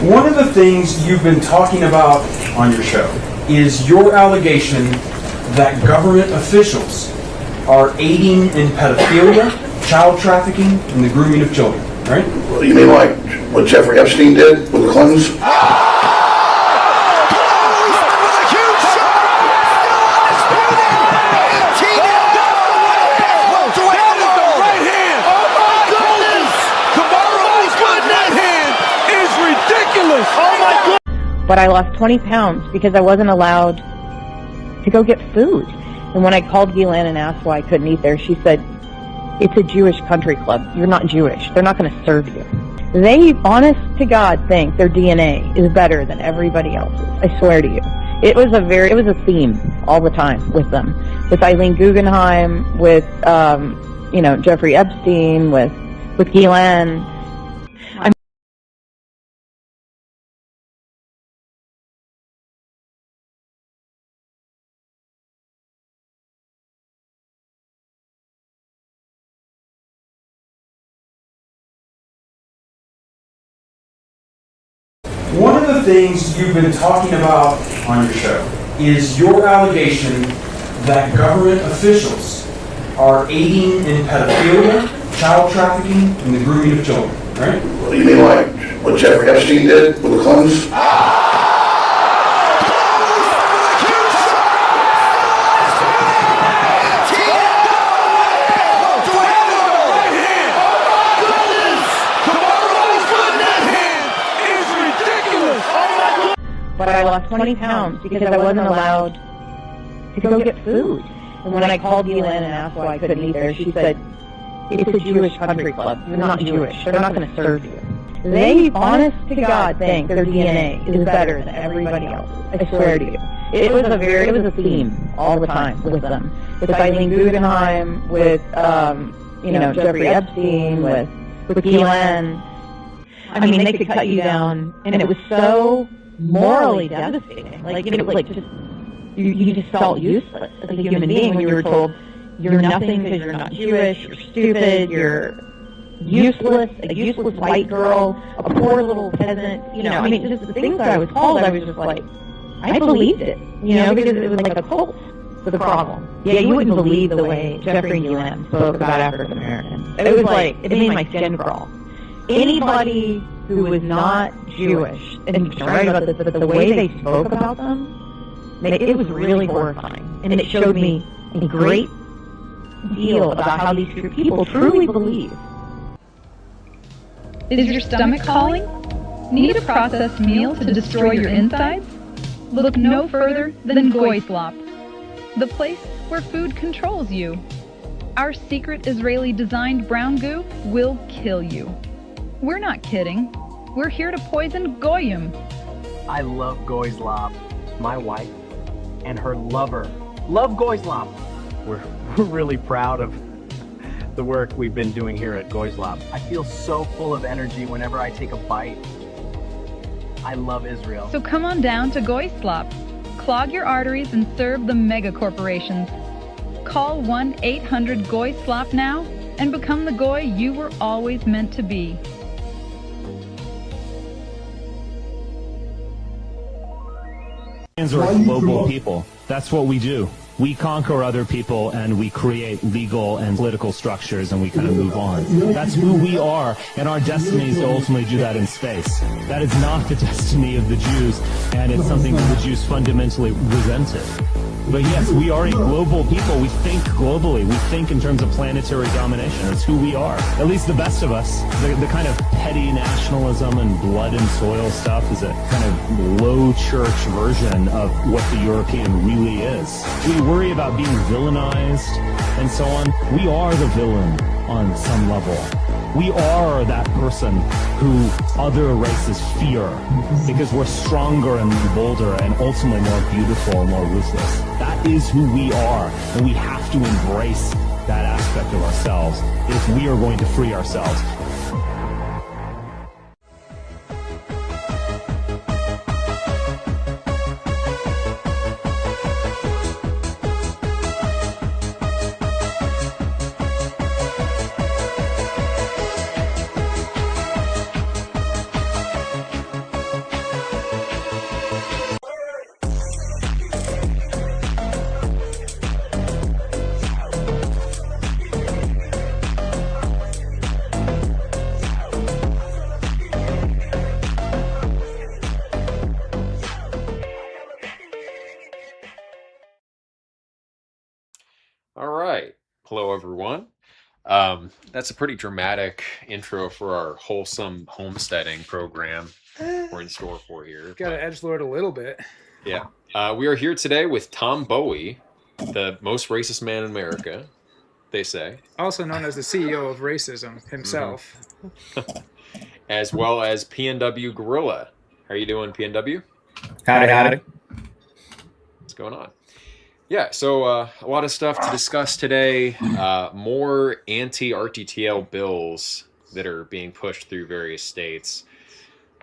One of the things you've been talking about on your show is your allegation that government officials are aiding in pedophilia, child trafficking, and the grooming of children, right? Well, you mean like what Jeffrey Epstein did with the Clintons? But I lost 20 pounds because I wasn't allowed to go get food. And when I called Guylaine and asked why I couldn't eat there, she said, it's a Jewish country club. You're not Jewish. They're not going to serve you. They, honest to God, think their DNA is better than everybody else's. I swear to you. It was a theme all the time with them. With Eileen Guggenheim, with, Jeffrey Epstein, with Guylaine. One of the things you've been talking about on your show is your allegation that government officials are aiding in pedophilia, child trafficking, and the grooming of children, right? Well, you mean like what Jeffrey Epstein did with the Clintons? But I lost 20 pounds because I wasn't allowed to go get food. And when I called Guylaine and asked why I couldn't eat there, she said, it's a Jewish country club. You're not Jewish. They're not going to serve you. They, honest to God, think their DNA is better than everybody else's. I swear to you. It was a theme all the time with them. With Eileen Guggenheim, with, Jeffrey Epstein, with Guylaine. I mean, they could cut you down, and it was so morally devastating. You just felt useless as a human being when you were told you're nothing because you're not Jewish, you're stupid, you're useless, a useless white girl, a poor little peasant. Just the things that I was called, I was just like, I believed it, because it was like a cult to the problem. Yeah, you wouldn't believe the way Jeffrey and Guylaine spoke about African Americans. It was like, it made my skin crawl. Anybody who was not Jewish, and you're right about this, but the way they spoke about them, it was really horrifying. And it showed me a great deal about how these people truly believe. Is your stomach calling? Need a processed meal to destroy your insides? Look no further than Goy Slop, the place where food controls you. Our secret Israeli-designed brown goo will kill you. We're not kidding. We're here to poison Goyim. I love Goy Slop. My wife and her lover love Goy Slop. We're really proud of the work we've been doing here at Goy Slop. I feel so full of energy whenever I take a bite. I love Israel. So come on down to Goy Slop. Clog your arteries and serve the mega corporations. Call 1-800-GOY-SLOP now and become the Goy you were always meant to be. Are global people. That's what we do. We conquer other people and we create legal and political structures and we kind of move on. That's who we are, and our destiny is to ultimately do that in space. That is not the destiny of the Jews, and it's something that the Jews fundamentally resented. But yes, we are a global people. We think globally. We think in terms of planetary domination. It's who we are. At least the best of us. The kind of petty nationalism and blood and soil stuff is a kind of low church version of what the European really is. We worry about being villainized and so on. We are the villain on some level. We are that person who other races fear because we're stronger and bolder and ultimately more beautiful and more ruthless. That is who we are, and we have to embrace that aspect of ourselves if we are going to free ourselves. All right. Hello, everyone. That's a pretty dramatic intro for our wholesome homesteading program we're in store for here. Got to edgelord a little bit. Yeah. We are here today with Tom Bowie, the most racist man in America, they say. Also known as the CEO of racism himself. As well as PNWGuerilla. How are you doing, PNW? Howdy. What's going on? Yeah, so a lot of stuff to discuss today. More anti-RTTL bills that are being pushed through various states.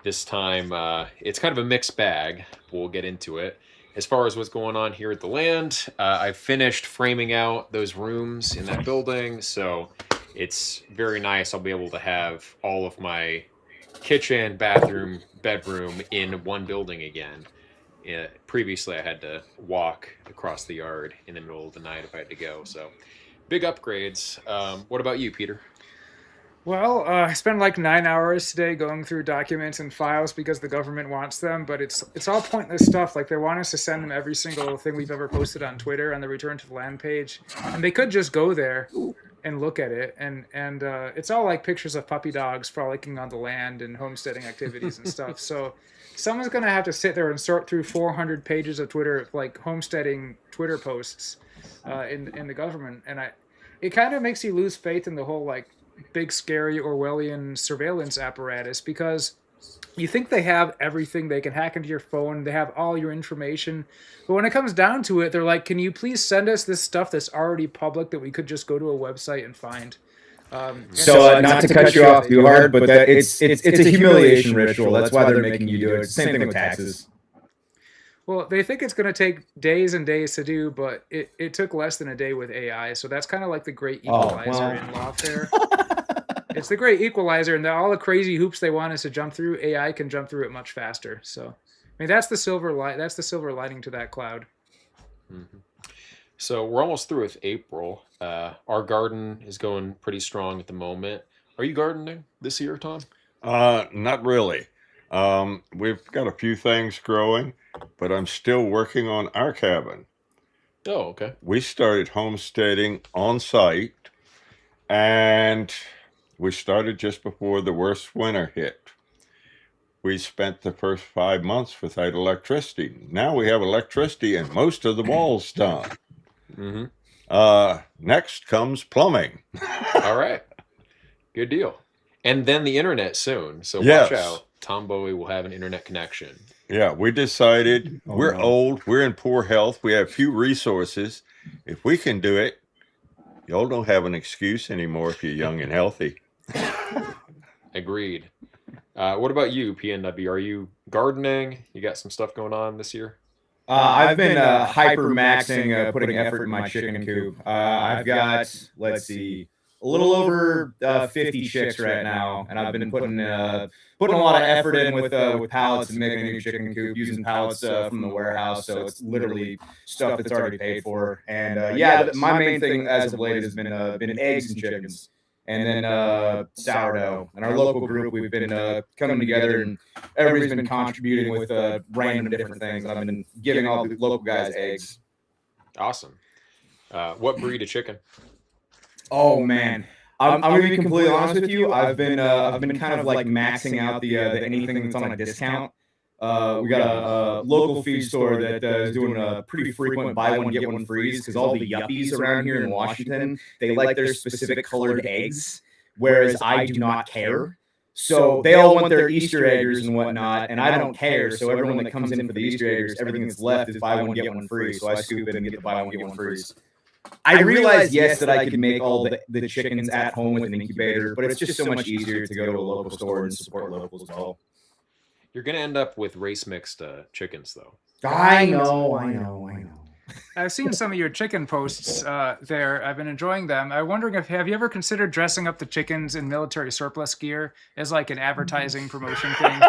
This time, it's kind of a mixed bag. We'll get into it. As far as what's going on here at the land, I've finished framing out those rooms in that building, so it's very nice. I'll be able to have all of my kitchen, bathroom, bedroom in one building again. Previously, I had to walk across the yard in the middle of the night if I had to go. So, big upgrades. What about you, Peter? Well, I spent like 9 hours today going through documents and files because the government wants them, but it's all pointless stuff. Like, they want us to send them every single thing we've ever posted on Twitter on the Return to the Land page, and they could just go there and look at it, and it's all like pictures of puppy dogs frolicking on the land and homesteading activities and stuff. So someone's going to have to sit there and sort through 400 pages of Twitter, like homesteading Twitter posts in the government. And it kind of makes you lose faith in the whole like big, scary Orwellian surveillance apparatus, because you think they have everything. They can hack into your phone. They have all your information. But when it comes down to it, they're like, can you please send us this stuff that's already public that we could just go to a website and find? So not to cut you off too hard, but it's a humiliation ritual. That's why they're making you do it. It's the same thing with taxes. Well, they think it's going to take days and days to do, but it took less than a day with AI. So that's kind of like the great equalizer in lawfare. It's the great equalizer, and all the crazy hoops they want us to jump through, AI can jump through it much faster. So, I mean, that's the silver lining to that cloud. Mm-hmm. So we're almost through with April. Our garden is going pretty strong at the moment. Are you gardening this year, Tom? Not really. We've got a few things growing, but I'm still working on our cabin. Oh, okay. We started homesteading on site, and we started just before the worst winter hit. We spent the first 5 months without electricity. Now we have electricity and most of the walls done. Mm-hmm. Next comes plumbing. All right. Good deal. And then the internet soon. So Yes. Watch out. Tom Bowie will have an internet connection. Yeah, we decided we're old, we're in poor health, we have few resources. If we can do it, y'all don't have an excuse anymore if you're young and healthy. Agreed. What about you, PNW? Are you gardening? You got some stuff going on this year? I've been hyper maxing, putting effort in my chicken coop. I've got, let's see, a little over 50 chicks right now, and I've been putting a lot of effort in with pallets and making a new chicken coop using pallets from the warehouse. So it's literally stuff that's already paid for. And my main thing as of late has been eggs and chickens, and then sourdough. And our local group, we've been coming together, and everybody's been contributing with random different things. And I've been giving all the local guys eggs. Awesome. What breed of chicken? Oh man, I'm gonna be completely honest with you. I've been kind of like maxing out the anything that's on a discount. We got a local feed store that is doing a pretty frequent buy one get one freeze, because all the yuppies around here in Washington, they like their specific colored eggs, whereas I do not care. So they all want their Easter eggers and whatnot, and I don't care. So everyone that comes in for the Easter eggers, everything that's left is buy one get one free. So I scoop it and get the buy one get one freeze. I realized, yes, that I could make all the chickens at home with an incubator, but it's just so much easier to go to a local store and support local as well. You're going to end up with race-mixed chickens, though. I know. I've seen some of your chicken posts there. I've been enjoying them. I'm wondering have you ever considered dressing up the chickens in military surplus gear as like an advertising promotion thing?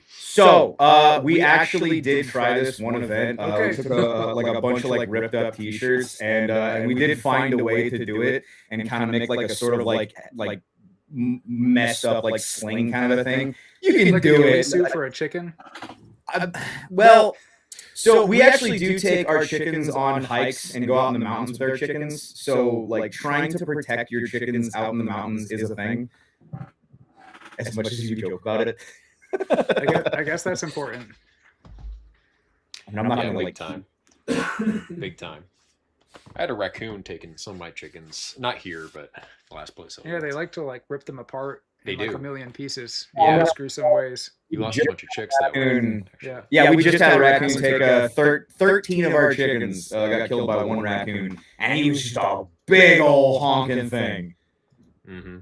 So we actually did try this one event. We took a bunch of like ripped up T-shirts, and we did find a way to do it and kind of make like a sort of like messed up like sling kind of a thing. You can like do a it. suit for a chicken. Well, So we actually do take our chickens on hikes and go out in the mountains with our chickens. So like trying to protect your chickens out in the mountains is a thing. As much as you joke about it. I guess that's important. And I'm not gonna big like time. Big time. I had a raccoon taking some of my chickens. Not here, but the last place I Yeah, lived. they like to like rip them apart They in like do. a million pieces. Yeah. In gruesome ways. You lost a bunch of chicks that way. raccoon. Yeah. Yeah, we just had a raccoon take 13 of our chickens got killed by one raccoon, and he was just a big old honking thing. Mm-hmm.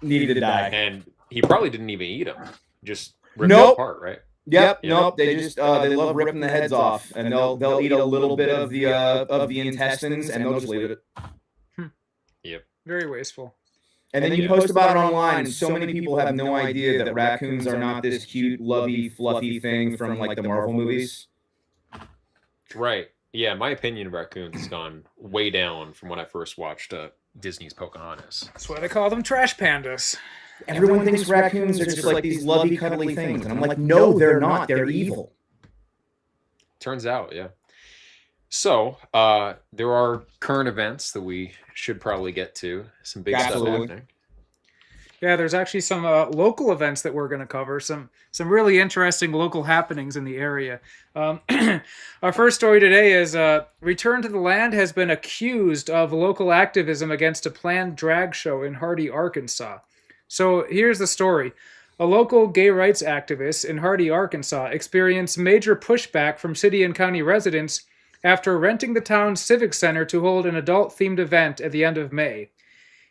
Needed to die. And he probably didn't even eat them. Just ripped Nope. them apart, right? Yep. Nope. They just they love ripping the heads off, and they'll eat a little bit of the intestines, and they'll just leave it. Yep. Very wasteful. And then you post about it online, and so many people have no idea that raccoons are not this cute, lovey, fluffy thing from like the Marvel movies. Right. Yeah, my opinion of raccoons has gone way down from when I first watched Disney's Pocahontas. That's why they call them trash pandas. Everyone thinks raccoons are just like these lovey, cuddly things, and I'm like, no, they're not. They're evil. Turns out, yeah. So, there are current events that we should probably get to. Some big stuff happening. Yeah, there's actually some local events that we're going to cover. Some really interesting local happenings in the area. Our first story today is Return to the Land has been accused of local activism against a planned drag show in Hardy, Arkansas. So here's the story. A local gay rights activist in Hardy, Arkansas experienced major pushback from city and county residents after renting the town's civic center to hold an adult-themed event at the end of May.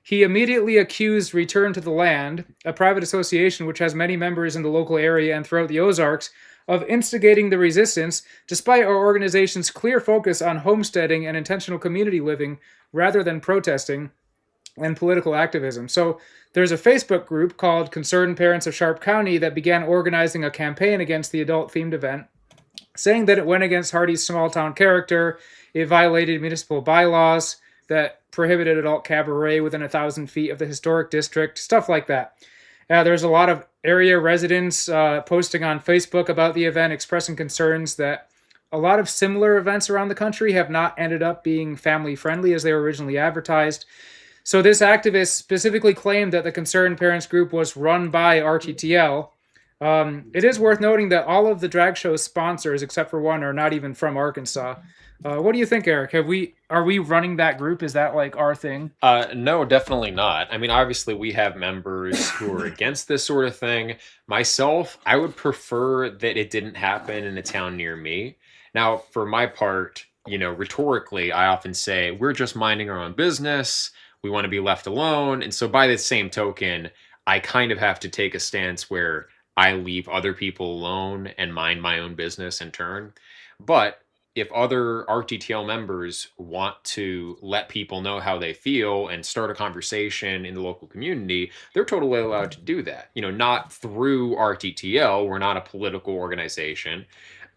He immediately accused Return to the Land, a private association which has many members in the local area and throughout the Ozarks, of instigating the resistance, despite our organization's clear focus on homesteading and intentional community living rather than protesting and political activism. So there's a Facebook group called Concerned Parents of Sharp County that began organizing a campaign against the adult-themed event, saying that it went against Hardy's small-town character, it violated municipal bylaws that prohibited adult cabaret within 1,000 feet of the historic district, stuff like that. There's a lot of area residents posting on Facebook about the event, expressing concerns that a lot of similar events around the country have not ended up being family-friendly as they were originally advertised. So this activist specifically claimed that the Concerned Parents group was run by RTTL. It is worth noting that all of the drag show's sponsors, except for one, are not even from Arkansas. What do you think, Eric? Are we running that group? Is that like our thing? No, definitely not. I mean, obviously we have members who are against this sort of thing. Myself, I would prefer that it didn't happen in a town near me. Now, for my part, rhetorically, I often say, we're just minding our own business. We want to be left alone. And so by the same token, I kind of have to take a stance where I leave other people alone and mind my own business in turn. But if other RTTL members want to let people know how they feel and start a conversation in the local community, they're totally allowed to do that. Not through RTTL. We're not a political organization.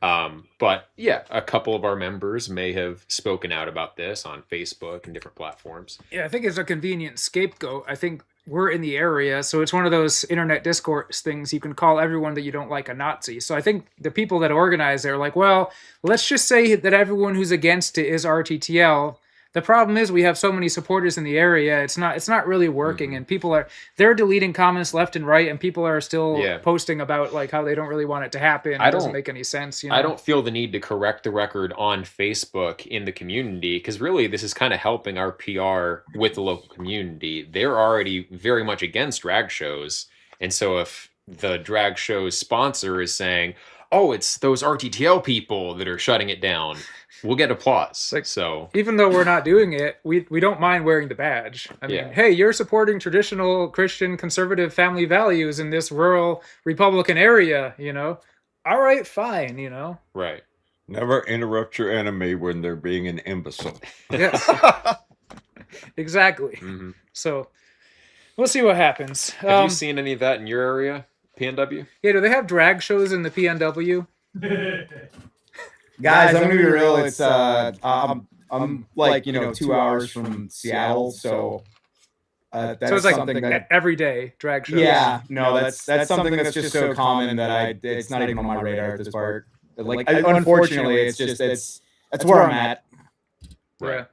But yeah, a couple of our members may have spoken out about this on Facebook and different platforms. Yeah, I think it's a convenient scapegoat. I think we're in the area, so it's one of those internet discourse things. You can call everyone that you don't like a Nazi. So I think the people that organize it are like, well, let's just say that everyone who's against it is RTTL. The problem is we have so many supporters in the area. It's not really working, and they're deleting comments left and right, and people are still posting about like how they don't really want it to happen. It doesn't make any sense. I don't feel the need to correct the record on Facebook in the community, because really this is kind of helping our PR with the local community. They're already very much against drag shows, and so if the drag show's sponsor is saying, "Oh, it's those RTTL people that are shutting it down," we'll get applause. So even though we're not doing it, we don't mind wearing the badge. I mean, hey, you're supporting traditional Christian conservative family values in this rural Republican area, All right, fine, Right. Never interrupt your enemy when they're being an imbecile. Yes. Exactly. Mm-hmm. So we'll see what happens. Have you seen any of that in your area, PNW? Yeah, do they have drag shows in the PNW? Guys, I'm gonna be real. It's I'm like 2 hours from Seattle, so that's so it's like something that every day drag shows. Yeah, no, that's something that's just so common that it's not even on my radar at this part. Unfortunately, it's just that's where I'm at. Right. Yeah.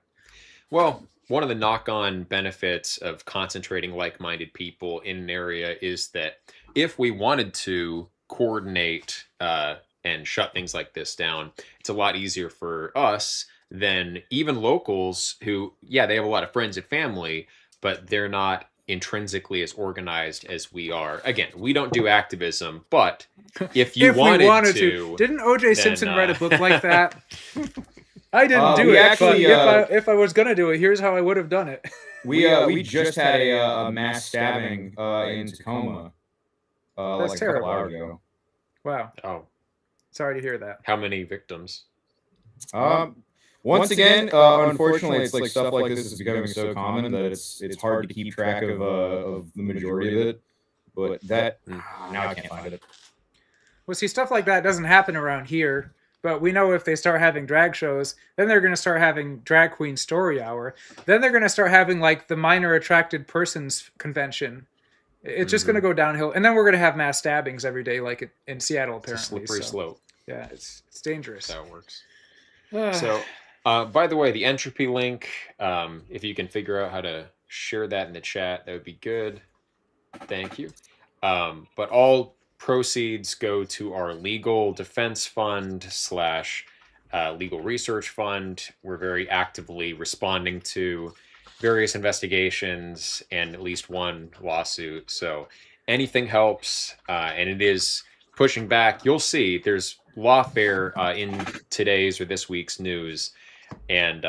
Well, one of the knock-on benefits of concentrating like-minded people in an area is that if we wanted to coordinate and shut things like this down, it's a lot easier for us than even locals who, yeah, they have a lot of friends and family, but they're not intrinsically as organized as we are. Again, we don't do activism, but if you If we wanted to, didn't O.J. Simpson write a book like that? I didn't do we it. actually, but if I was gonna do it, here's how I would have done it. We just had a mass stabbing in Tacoma That's like a couple terrible. hours ago. Wow. oh, Sorry to hear that. how many victims? Once again, unfortunately, it's like stuff like this is becoming so common that it's hard to keep track of the majority of it. But that now I can't find it. Well, see, stuff like that doesn't happen around here. But we know if they start having drag shows, then they're going to start having drag queen story hour. Then they're going to start having like the minor attracted persons convention. It's just going to go downhill, and then we're going to have mass stabbings every day, like in Seattle. Apparently, It's a slippery slope. Yeah, it's dangerous. That's how it works. So, by the way, the entropy link, if you can figure out how to share that in the chat, that would be good. Thank you. But all proceeds go to our legal defense fund / legal research fund. We're very actively responding to various investigations and at least one lawsuit. So anything helps, and it is pushing back. You'll see there's lawfare in today's or this week's news, and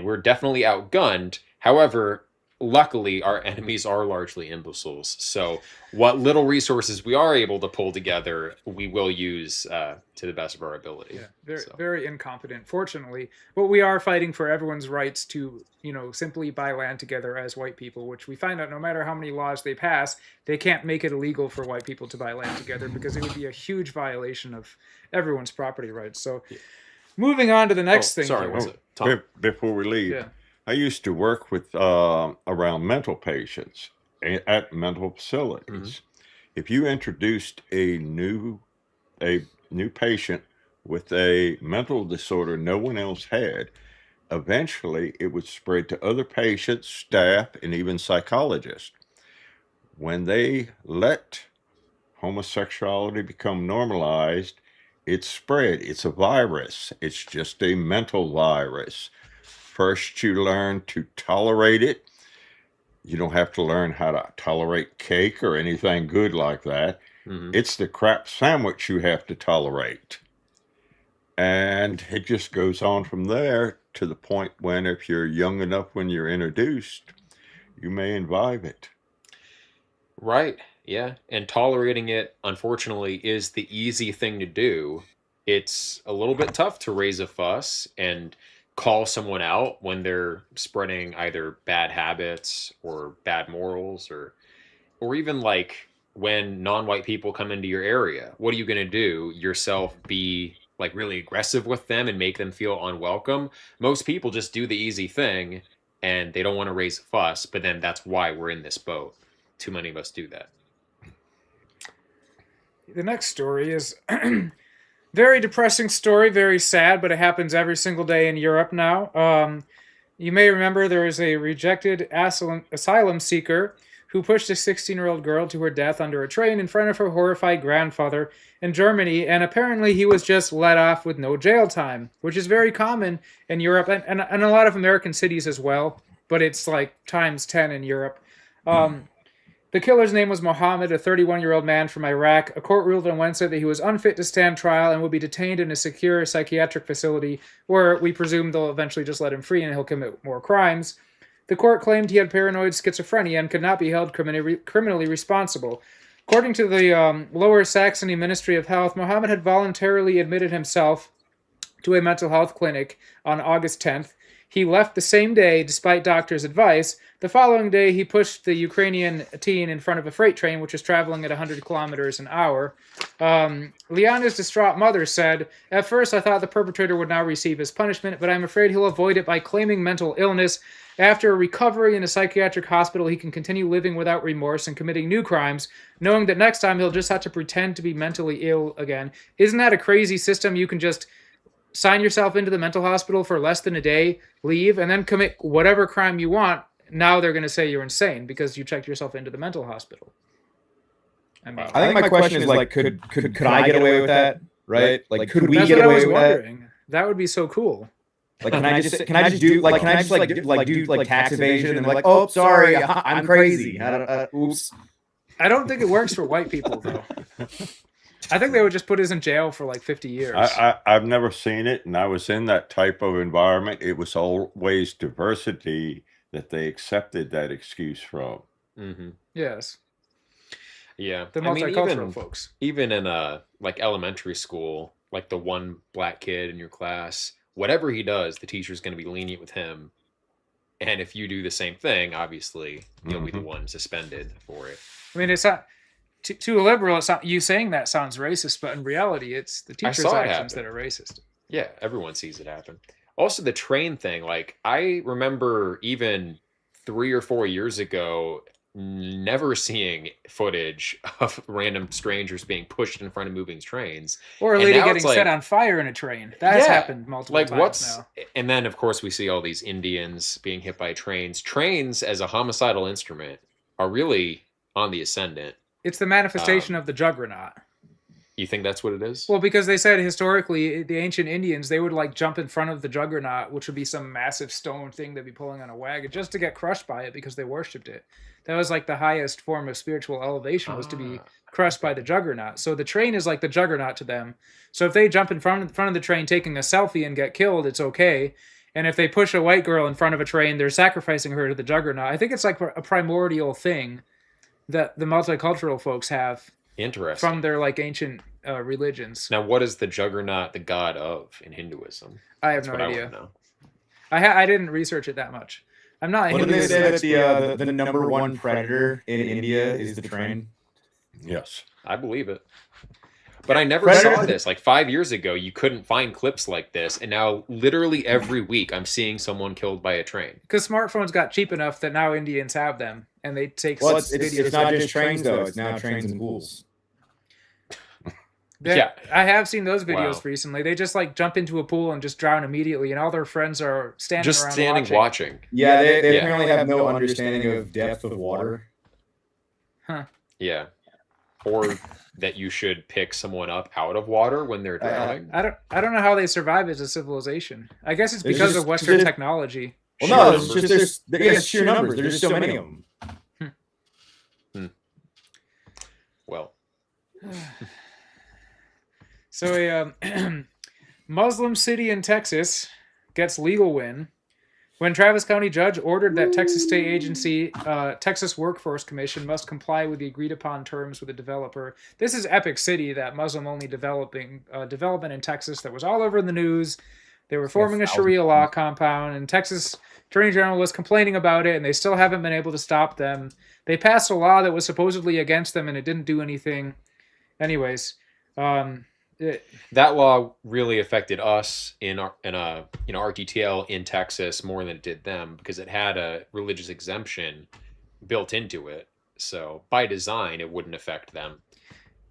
we're definitely outgunned. However, luckily, our enemies are largely imbeciles. So what little resources we are able to pull together, we will use to the best of our ability. Yeah, very incompetent, fortunately. But we are fighting for everyone's rights to, simply buy land together as white people, which we find out no matter how many laws they pass, they can't make it illegal for white people to buy land together because it would be a huge violation of everyone's property rights. So moving on to the next thing. Sorry, here. was it Tom? Before we leave, Yeah. I used to work with around mental patients at mental facilities. If you introduced a new patient with a mental disorder no one else had, eventually it would spread to other patients, staff, and even psychologists. When they let homosexuality become normalized, it's spread. It's a virus. It's just a mental virus. First, you learn to tolerate it. You don't have to learn how to tolerate cake or anything good like that. It's the crap sandwich you have to tolerate. And it just goes on from there to the point when, if you're young enough when you're introduced, you may imbibe it. Right. Yeah. And tolerating it, unfortunately, is the easy thing to do. It's a little bit tough to raise a fuss and call someone out when they're spreading either bad habits or bad morals, or even like when non-white people come into your area. What are you going to do yourself? Be like really aggressive with them and make them feel unwelcome? Most people just do the easy thing and they don't want to raise a fuss, but then that's why we're in this boat. Too many of us do that. The next story is very depressing story, very sad, but it happens every single day in Europe now. You may remember there is a rejected asylum seeker who pushed a 16-year-old girl to her death under a train in front of her horrified grandfather in Germany, and apparently he was just let off with no jail time, which is very common in Europe and a lot of American cities as well, but it's like times 10 in Europe. The killer's name was Mohammed, a 31-year-old man from Iraq. A court ruled on Wednesday that he was unfit to stand trial and will be detained in a secure psychiatric facility where we presume they'll eventually just let him free and he'll commit more crimes. The court claimed he had paranoid schizophrenia and could not be held criminally responsible. According to the Lower Saxony Ministry of Health, Mohammed had voluntarily admitted himself to a mental health clinic on August 10th. He left the same day, despite doctors' advice. The following day, he pushed the Ukrainian teen in front of a freight train, which was traveling at 100 kilometers an hour. Liana's distraught mother said, "At first, I thought the perpetrator would now receive his punishment, but I'm afraid he'll avoid it by claiming mental illness. After a recovery in a psychiatric hospital, he can continue living without remorse and committing new crimes, knowing that next time he'll just have to pretend to be mentally ill again." Isn't that a crazy system? You can just sign yourself into the mental hospital for less than a day, leave, and then commit whatever crime you want. Now they're going to say you're insane because you checked yourself into the mental hospital. I mean, I think my question is like, could I get away with that? Right? Like, could we that's get what I away was with that? wondering. That would be so cool. Like, can I just do tax evasion and like, oh, sorry, I'm crazy. Oops. I don't think it works for white people though. I think they would just put us in jail for like 50 years. I've never seen it, and I was in that type of environment. It was always diversity that they accepted that excuse from. Mm-hmm. Yes. Yeah. The multicultural folks. Even in like elementary school, like the one black kid in your class, whatever he does, the teacher's going to be lenient with him. And if you do the same thing, obviously, you'll be the one suspended for it. I mean, it's not too liberal. It's not you saying that sounds racist, but in reality, it's the teacher's actions that are racist. Yeah, everyone sees it happen. Also, the train thing. Like, I remember even 3 or 4 years ago, never seeing footage of random strangers being pushed in front of moving trains, or a lady getting set on fire in a train. That's happened multiple times now. And then, of course, we see all these Indians being hit by trains. Trains as a homicidal instrument are really on the ascendant. It's the manifestation of the juggernaut. You think that's what it is? Well, because they said historically, the ancient Indians, they would like jump in front of the juggernaut, which would be some massive stone thing they'd be pulling on a wagon, just to get crushed by it because they worshipped it. That was like the highest form of spiritual elevation, was to be crushed by the juggernaut. So the train is like the juggernaut to them. So if they jump in front of the train taking a selfie and get killed, it's okay. And if they push a white girl in front of a train, they're sacrificing her to the juggernaut. I think it's like a primordial thing that the multicultural folks have. Interesting. From their like ancient religions. Now, what is the juggernaut the god of in Hinduism? I have no idea. I didn't research it that much. I'm not. What did they say that the number one predator in India is the train? Yes, I believe it. But I never saw this. Like 5 years ago, you couldn't find clips like this, and now literally every week I'm seeing someone killed by a train. Because smartphones got cheap enough that now Indians have them, and they take. Well, it's not just trains though; it's now trains and pools. Yeah, I have seen those videos recently. They just like jump into a pool and just drown immediately, and all their friends are standing around watching. Yeah, they apparently have no understanding of depth of water. Huh. Yeah, or that you should pick someone up out of water when they're drowning. I don't know how they survive as a civilization. I guess it's because of Western technology. Well, no, it's just there's sheer numbers. There's just so many of them. Well. So a Muslim city in Texas gets legal win when Travis County judge ordered that Texas state agency, Texas Workforce Commission, must comply with the agreed upon terms with the developer. This is Epic City, that Muslim-only development in Texas that was all over the news. They were forming a Sharia law compound, and Texas Attorney General was complaining about it, and they still haven't been able to stop them. They passed a law that was supposedly against them, and it didn't do anything. Anyways, that law really affected us in RTTL in Texas more than it did them, because it had a religious exemption built into it. So by design, it wouldn't affect them.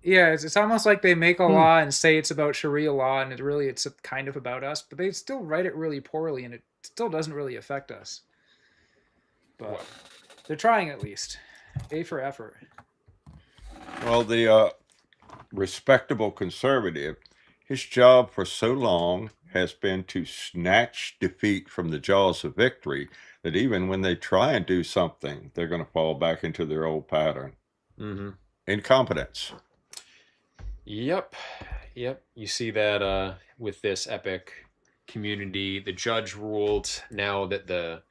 Yeah, it's almost like they make a law and say it's about Sharia law, and it's kind of about us, but they still write it really poorly, and it still doesn't really affect us. But they're trying at least. A for effort. Well, the respectable conservative, his job for so long has been to snatch defeat from the jaws of victory, that even when they try and do something, they're going to fall back into their old pattern. Mm-hmm. Incompetence. Yep. You see that with this Epic community. The judge ruled now that the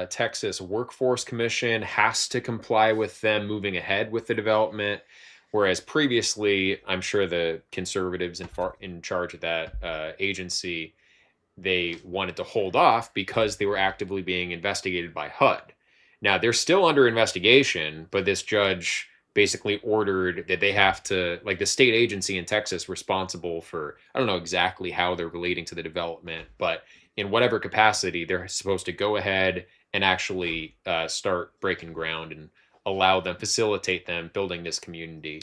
Texas Workforce Commission has to comply with them moving ahead with the development. Whereas previously, I'm sure the conservatives in charge of that agency they wanted to hold off because they were actively being investigated by HUD. Now, they're still under investigation, but this judge basically ordered that they have to, like the state agency in Texas responsible for, I don't know exactly how they're relating to the development, but in whatever capacity, they're supposed to go ahead and actually start breaking ground and allow them, facilitate them building this community.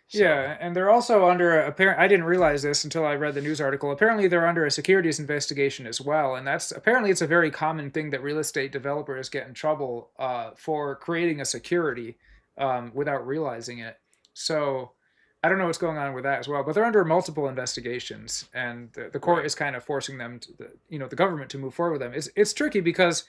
So, Yeah, and they're also under I didn't realize this until I read the news article. Apparently, they're under a securities investigation as well, and that's apparently it's a very common thing that real estate developers get in trouble for creating a security without realizing it. So I don't know what's going on with that as well, but they're under multiple investigations, and the court Right. is kind of forcing them to, the government to move forward with them. It's tricky because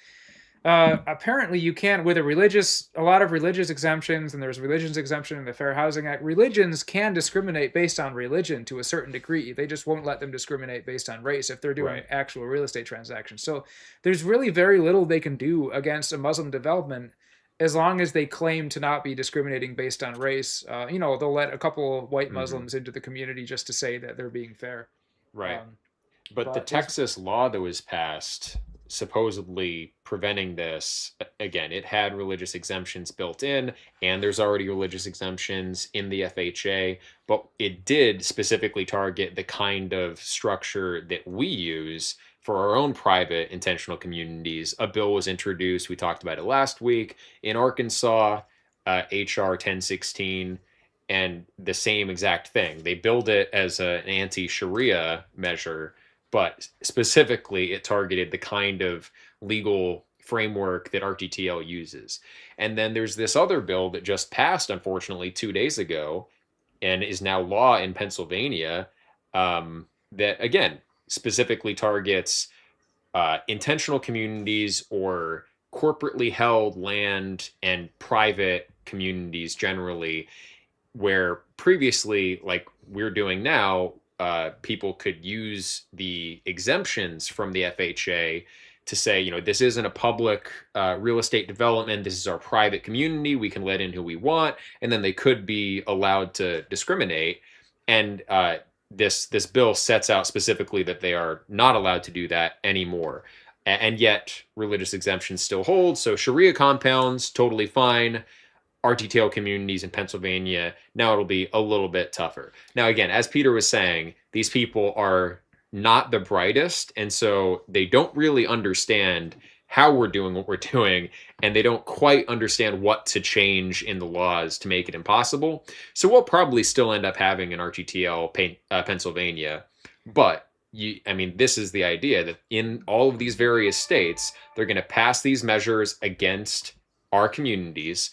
apparently you can with a lot of religious exemptions, and there's religions exemption in the Fair Housing Act. Religions can discriminate based on religion to a certain degree. They just won't let them discriminate based on race if they're doing Right. actual real estate transactions. So there's really very little they can do against a Muslim development as long as they claim to not be discriminating based on race. They'll let a couple white Muslims into the community just to say that they're being fair. Right. Um, But the but there's Texas law that was passed supposedly preventing this, again, it had religious exemptions built in, and there's already religious exemptions in the FHA, but it did specifically target the kind of structure that we use for our own private intentional communities. A bill was introduced, we talked about it last week, in Arkansas, HR 1016, and the same exact thing. They billed it as an anti-Sharia measure, but specifically it targeted the kind of legal framework that RTTL uses. And then there's this other bill that just passed, unfortunately, 2 days ago, and is now law in Pennsylvania, that again specifically targets intentional communities or corporately held land and private communities generally, where previously, like we're doing now, people could use the exemptions from the FHA to say, this isn't a public real estate development. This is our private community. We can let in who we want, and then they could be allowed to discriminate. And this bill sets out specifically that they are not allowed to do that anymore. And yet, religious exemptions still hold. So Sharia compounds totally fine. RTTL communities in Pennsylvania, now it'll be a little bit tougher. Now, again, as Peter was saying, these people are not the brightest, and so they don't really understand how we're doing what we're doing, and they don't quite understand what to change in the laws to make it impossible. So we'll probably still end up having an RTTL Pennsylvania, but this is the idea that in all of these various states, they're going to pass these measures against our communities.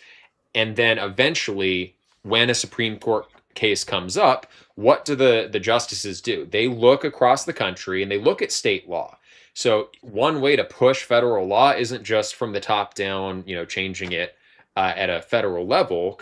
And then eventually, when a Supreme Court case comes up, what do the justices do? They look across the country and they look at state law. So one way to push federal law isn't just from the top down, changing it at a federal level,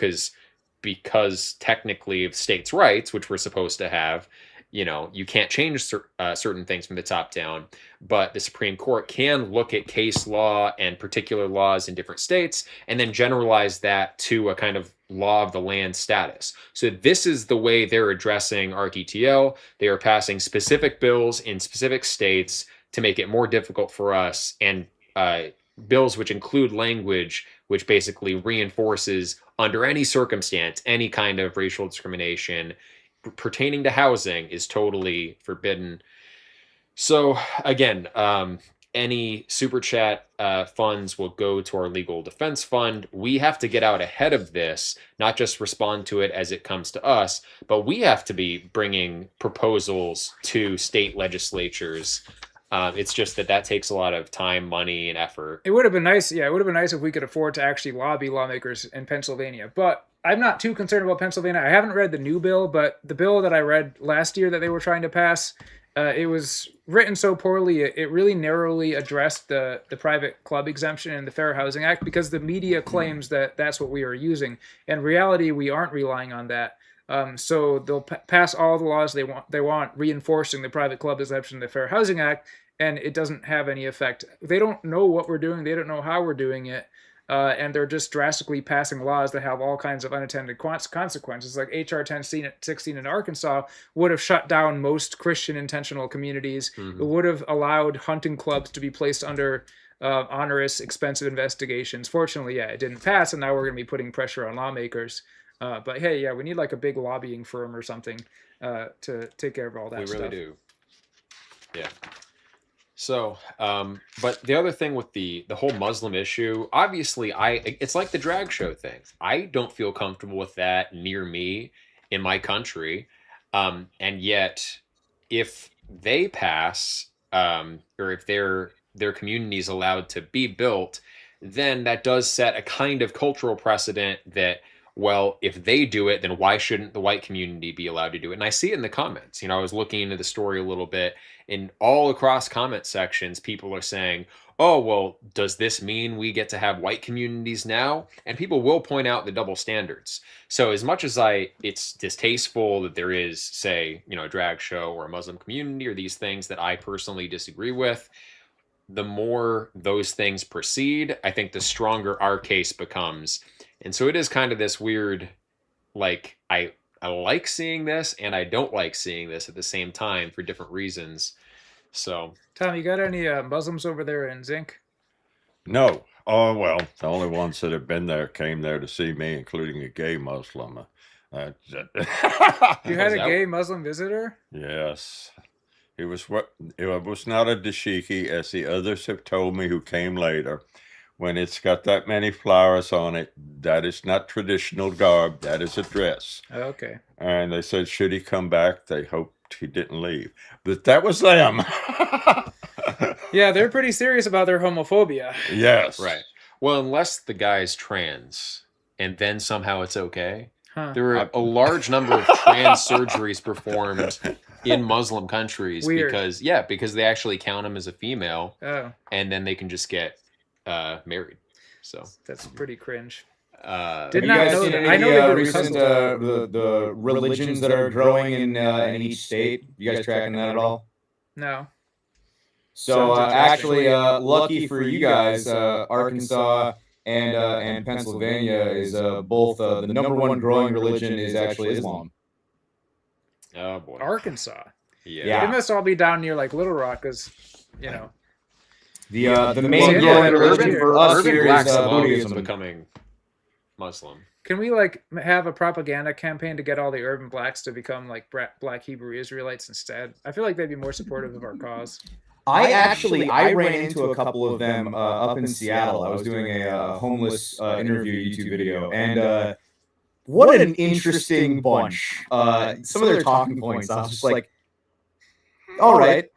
because technically of states' rights, which we're supposed to have, you can't change certain things from the top down, but the Supreme Court can look at case law and particular laws in different states and then generalize that to a kind of law of the land status. So this is the way they're addressing RTTL. They are passing specific bills in specific states to make it more difficult for us, and bills which include language which basically reinforces under any circumstance, any kind of racial discrimination pertaining to housing is totally forbidden. So again, any super chat funds will go to our legal defense fund. We have to get out ahead of this, not just respond to it as it comes to us, but we have to be bringing proposals to state legislatures. It's just that takes a lot of time, money, and effort. It would have been nice. Yeah, it would have been nice if we could afford to actually lobby lawmakers in Pennsylvania. But I'm not too concerned about Pennsylvania. I haven't read the new bill, but the bill that I read last year that they were trying to pass, it was written so poorly. It really narrowly addressed the private club exemption in the Fair Housing Act because the media claims that that's what we are using. In reality, we aren't relying on that. So they'll pass all the laws they want reinforcing the private club exemption in the Fair Housing Act, and it doesn't have any effect. They don't know what we're doing. They don't know how we're doing it. and they're just drastically passing laws that have all kinds of unintended consequences. Like HR 1016 in Arkansas would have shut down most Christian intentional communities. It would have allowed hunting clubs to be placed under onerous, expensive investigations. Fortunately, yeah, it didn't pass, and now we're going to be putting pressure on lawmakers. But hey, yeah, we need like a big lobbying firm or something to take care of all that stuff. We really do. Yeah. So, but the other thing with the whole Muslim issue, obviously, it's like the drag show thing. I don't feel comfortable with that near me in my country, and yet, if they pass, or if their community is allowed to be built, then that does set a kind of cultural precedent that, well, if they do it, then why shouldn't the white community be allowed to do it? And I see it in the comments. I was looking into the story a little bit, and all across comment sections, people are saying, oh, well, does this mean we get to have white communities now? And people will point out the double standards. So as much as it's distasteful that there is, say, a drag show or a Muslim community or these things that I personally disagree with, the more those things proceed, I think the stronger our case becomes. And so it is kind of this weird, like, I like seeing this and I don't like seeing this at the same time for different reasons. So, Tom, you got any Muslims over there in Zinc? No. Oh, well, the only ones that have been there came there to see me, including a gay Muslim. You had a gay Muslim visitor? Yes. It was not a dashiki, as the others have told me who came later. When it's got that many flowers on it, that is not traditional garb. That is a dress. Okay. And they said, should he come back, they hoped he didn't leave. But that was them. Yeah, they're pretty serious about their homophobia. Yes. Right. Well, unless the guy's trans, and then somehow it's okay. Huh. There are a large number of trans surgeries performed in Muslim countries. Weird. Because they actually count him as a female. Oh. And then they can just get married. So that's pretty cringe. Did not know that. I know the recent the religions that are growing in each state. You guys tracking that at all? No. So actually, lucky for you guys, Arkansas and Pennsylvania is both the number one growing religion is actually Islam. Oh boy, Arkansas. Yeah. They must all be down near like Little Rock, because the main growing religion for us here is Buddhism. Becoming Muslim. Can we like have a propaganda campaign to get all the urban blacks to become like Black Hebrew Israelites instead? I feel like they'd be more supportive of our cause. I ran into a couple of them up in Seattle. I was doing a homeless interview YouTube video, and what an interesting bunch. Some of their talking points, I was just like, all right.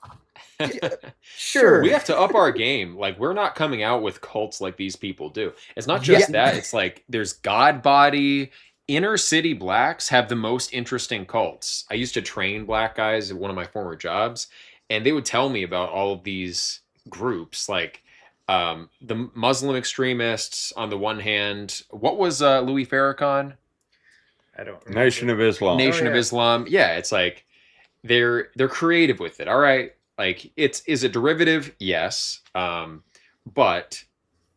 Sure. We have to up our game. Like, we're not coming out with cults like these people do. It's not just that. It's like there's God Body. Inner city blacks have the most interesting cults. I used to train black guys at one of my former jobs, and they would tell me about all of these groups, like the Muslim extremists on the one hand. What was Louis Farrakhan? I don't remember. Nation of Islam. Nation of Islam. Yeah, it's like they're creative with it. All right. Like, is it derivative? Yes. But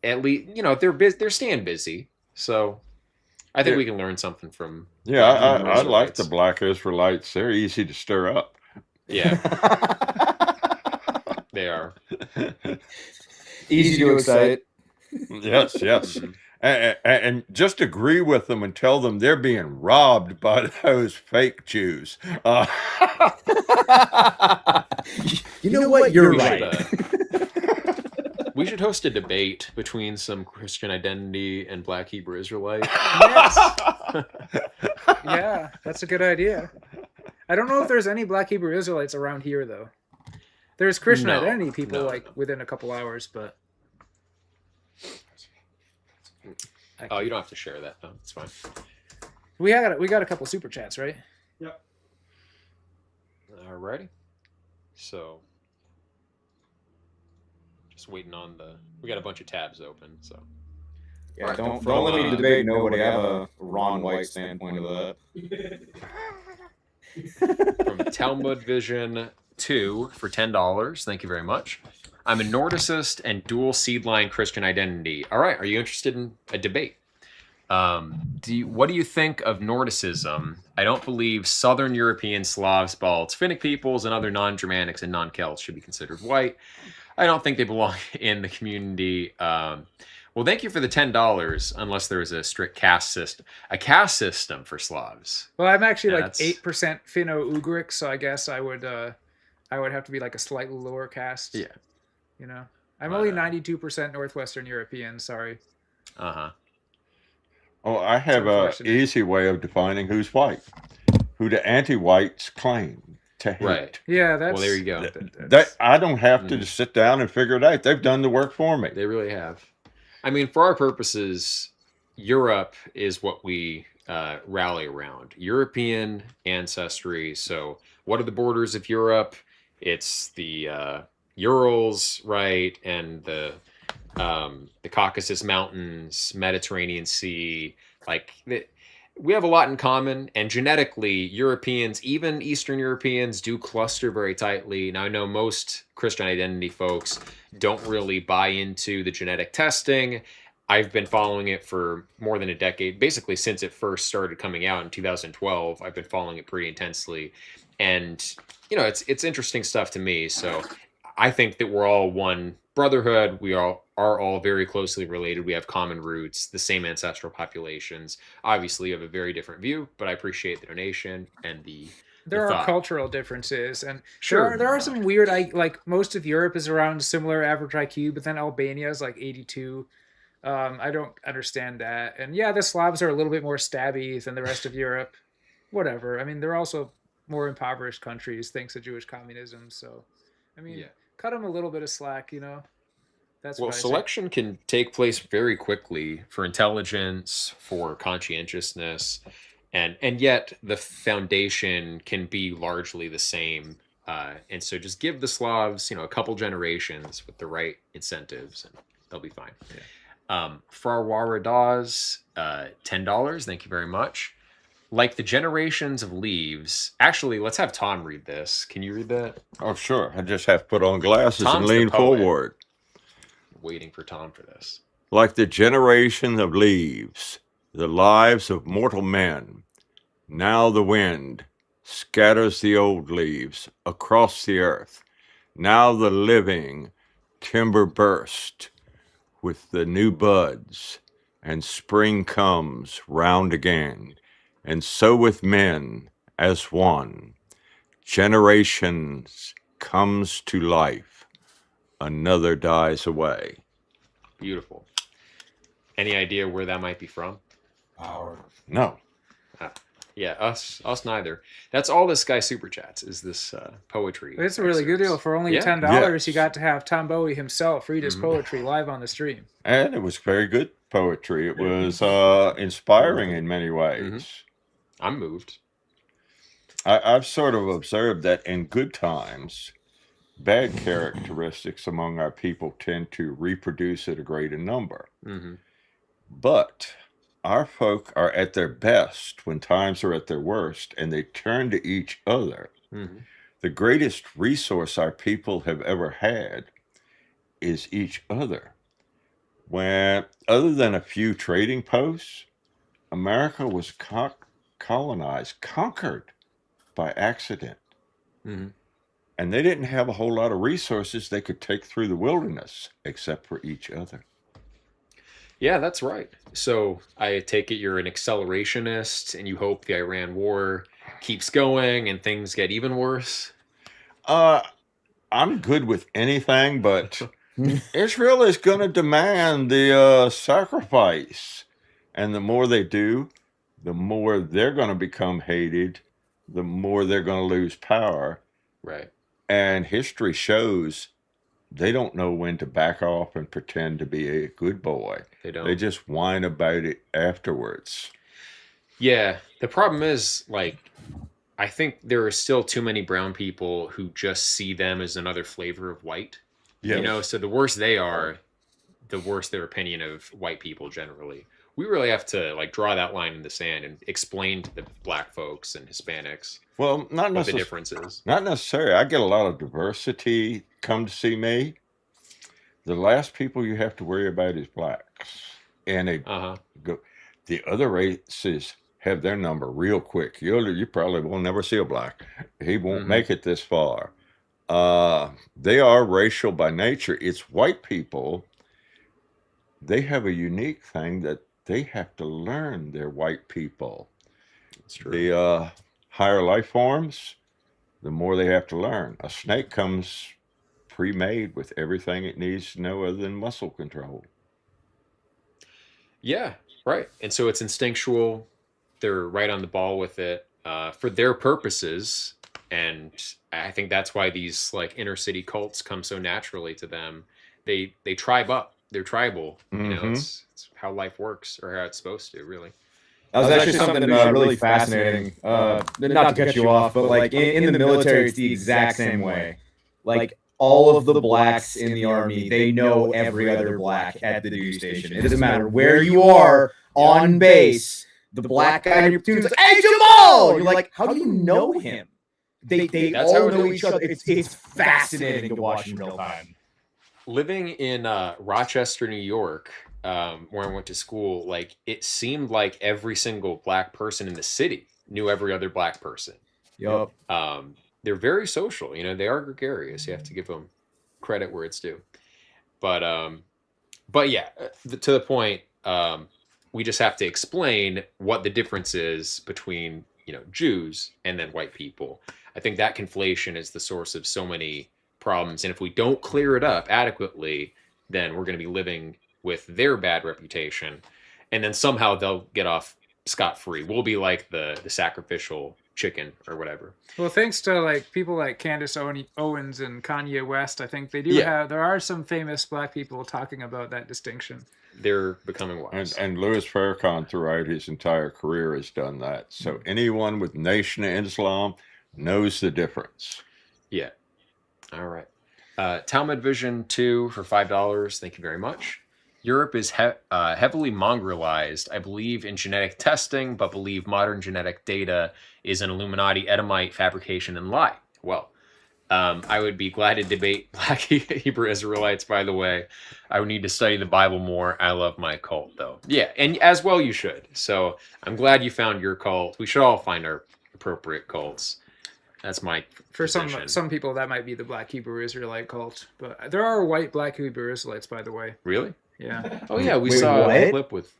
at least, they're staying busy. So I think we can learn something from. Yeah, I like the Black Israelites. They're easy to stir up. Yeah. They are. Easy to excite. Yes. Mm-hmm. And just agree with them and tell them they're being robbed by those fake Jews. You know what? You're right. We should host a debate between some Christian identity and Black Hebrew Israelite. Yes. Yeah, that's a good idea. I don't know if there's any Black Hebrew Israelites around here, though. There's Christian identity people within a couple hours, but. Oh, you don't have to share that. No, it's fine. We got a couple super chats, right? Yep. Alrighty. So, just waiting on we got a bunch of tabs open, so. Yeah, right, don't let me debate nobody. I have a Ron White standpoint of that. From Talmud Vision 2 for $10. Thank you very much. I'm a Nordicist and dual seedline Christian identity. All right, are you interested in a debate? What do you think of Nordicism? I don't believe Southern European, Slavs, Balts, Finnic peoples, and other non-Germanics and non-Celts should be considered white. I don't think they belong in the community. Well, thank you for the $10, unless there is a strict caste system for Slavs. Well, I'm actually Yeah, like 8% Finno-Ugric, so I guess I would have to be like a slightly lower caste. Yeah. You know, I'm only 92% Northwestern European. Sorry. Uh-huh. Oh, I have an unfortunate. easy way of defining who's white, who the anti-whites claim to hate. Right. Yeah, that's Well, there you go. That I don't have to just sit down and figure it out. They've done the work for me. They really have. I mean, for our purposes, Europe is what we rally around. European ancestry. So what are the borders of Europe? It's the Urals, right? And the Caucasus Mountains, Mediterranean Sea. We have a lot in common, and genetically, Europeans, even Eastern Europeans, do cluster very tightly. Now, I know most Christian identity folks don't really buy into the genetic testing. I've been following it for more than a decade, basically since it first started coming out in 2012. I've been following it pretty intensely, and it's interesting stuff to me. So I think that we're all one brotherhood. We are all very closely related. We have common roots, the same ancestral populations. Obviously, you have a very different view, but I appreciate the donation and there are thought. cultural differences, and Sure. there are some weird. Like most of Europe is around similar average IQ, but then Albania is like 82. I don't understand that. And yeah, the Slavs are a little bit more stabby than the rest of Europe. Whatever. I mean, they're also more impoverished countries thanks to Jewish communism. So, I mean, cut them a little bit of slack, That's Well, what I say. selection can take place very quickly for intelligence, for conscientiousness, and yet the foundation can be largely the same. And so just give the Slavs, a couple generations with the right incentives, and they'll be fine. For our Waradas, $10. Thank you very much. Like the generations of leaves. Actually, let's have Tom read this. Can you read that? Oh, sure. I just have to put on glasses Tom's and the lean poet. forward. Waiting for Tom for this. Like the generation of leaves, the lives of mortal men. Now the wind scatters the old leaves across the earth. Now the living timber burst with the new buds, and spring comes round again. And so with men as one, generations comes to life, another dies away. Beautiful. Any idea where that might be from? No. Yeah, us neither. That's all this guy super chats is this poetry. It's a really good deal. For only Yeah. $10, you got to have Tom Bowie himself read his poetry live on the stream. And it was very good poetry. It was inspiring in many ways. I'm moved. I've sort of observed that in good times, bad characteristics among our people tend to reproduce at a greater number. But our folk are at their best when times are at their worst, and they turn to each other. The greatest resource our people have ever had is each other. When, other than a few trading posts, America was conquered by accident. And they didn't have a whole lot of resources they could take through the wilderness except for each other. Yeah, that's right. So I take it you're an accelerationist and you hope the Iran war keeps going and things get even worse? I'm good with anything, but Israel is going to demand the sacrifice. And the more they do, the more they're going to become hated, the more they're going to lose power. Right. And history shows they don't know when to back off and pretend to be a good boy. They don't. They just whine about it afterwards. Yeah. The problem is, I think there are still too many brown people who just see them as another flavor of white. Yes. So the worse they are, the worse their opinion of white people generally. We really have to draw that line in the sand and explain to the black folks and Hispanics Well, not what the necessarily. difference is. Not necessarily. I get a lot of diversity come to see me. the last people you have to worry about is blacks. And they go, the other races have their number real quick. You probably will never see a black. He won't make it this far. They are racial by nature. It's white people. They have a unique thing that they have to learn they're white people. That's true. The higher life forms, the more they have to learn. A snake comes pre-made with everything it needs to know other than muscle control. Yeah, right. And so it's instinctual. They're right on the ball with it for their purposes. And I think that's why these like inner city cults come so naturally to them. They tribe up. They're tribal. You know, it's how life works, or how it's supposed to, really. That was actually something really fascinating. Not to cut you off, but like in the military, it's the exact same way. Like all of the blacks in the army, they know every other black at the duty station. It doesn't matter where you are on base. The black guy in your platoon is like, "Hey, Jamal!" You're like, "How do you know him?" They all know each other. It's fascinating to watch in real time. Living in Rochester, New York, where I went to school, like it seemed like every single black person in the city knew every other black person. Yup. They're very social. You know, they are gregarious. You have to give them credit where it's due. But yeah, to the point, we just have to explain what the difference is between, you know, Jews and then white people. I think that conflation is the source of so many problems. And if we don't clear it up adequately, then we're going to be living with their bad reputation. And then somehow they'll get off scot-free. We'll be like the sacrificial chicken or whatever. Well, thanks to like people like Candace Owens and Kanye West, I think they do there are some famous black people talking about that distinction. They're becoming wise. And Louis Farrakhan throughout his entire career has done that. So anyone with Nation of Islam knows the difference. Yeah. All right. Talmud Vision 2 for $5. Thank you very much. Europe is heavily mongrelized, I believe, in genetic testing, but believe modern genetic data is an Illuminati Edomite fabrication and lie. Well, I would be glad to debate Black Hebrew Israelites, by the way. I would need to study the Bible more. I love my cult, though. Yeah, and as well you should. So I'm glad you found your cult. We should all find our appropriate cults. That's my position. Some people, that might be the Black Hebrew Israelite cult. But there are white Black Hebrew Israelites, by the way. Really? Yeah. Oh, yeah, we saw a clip with...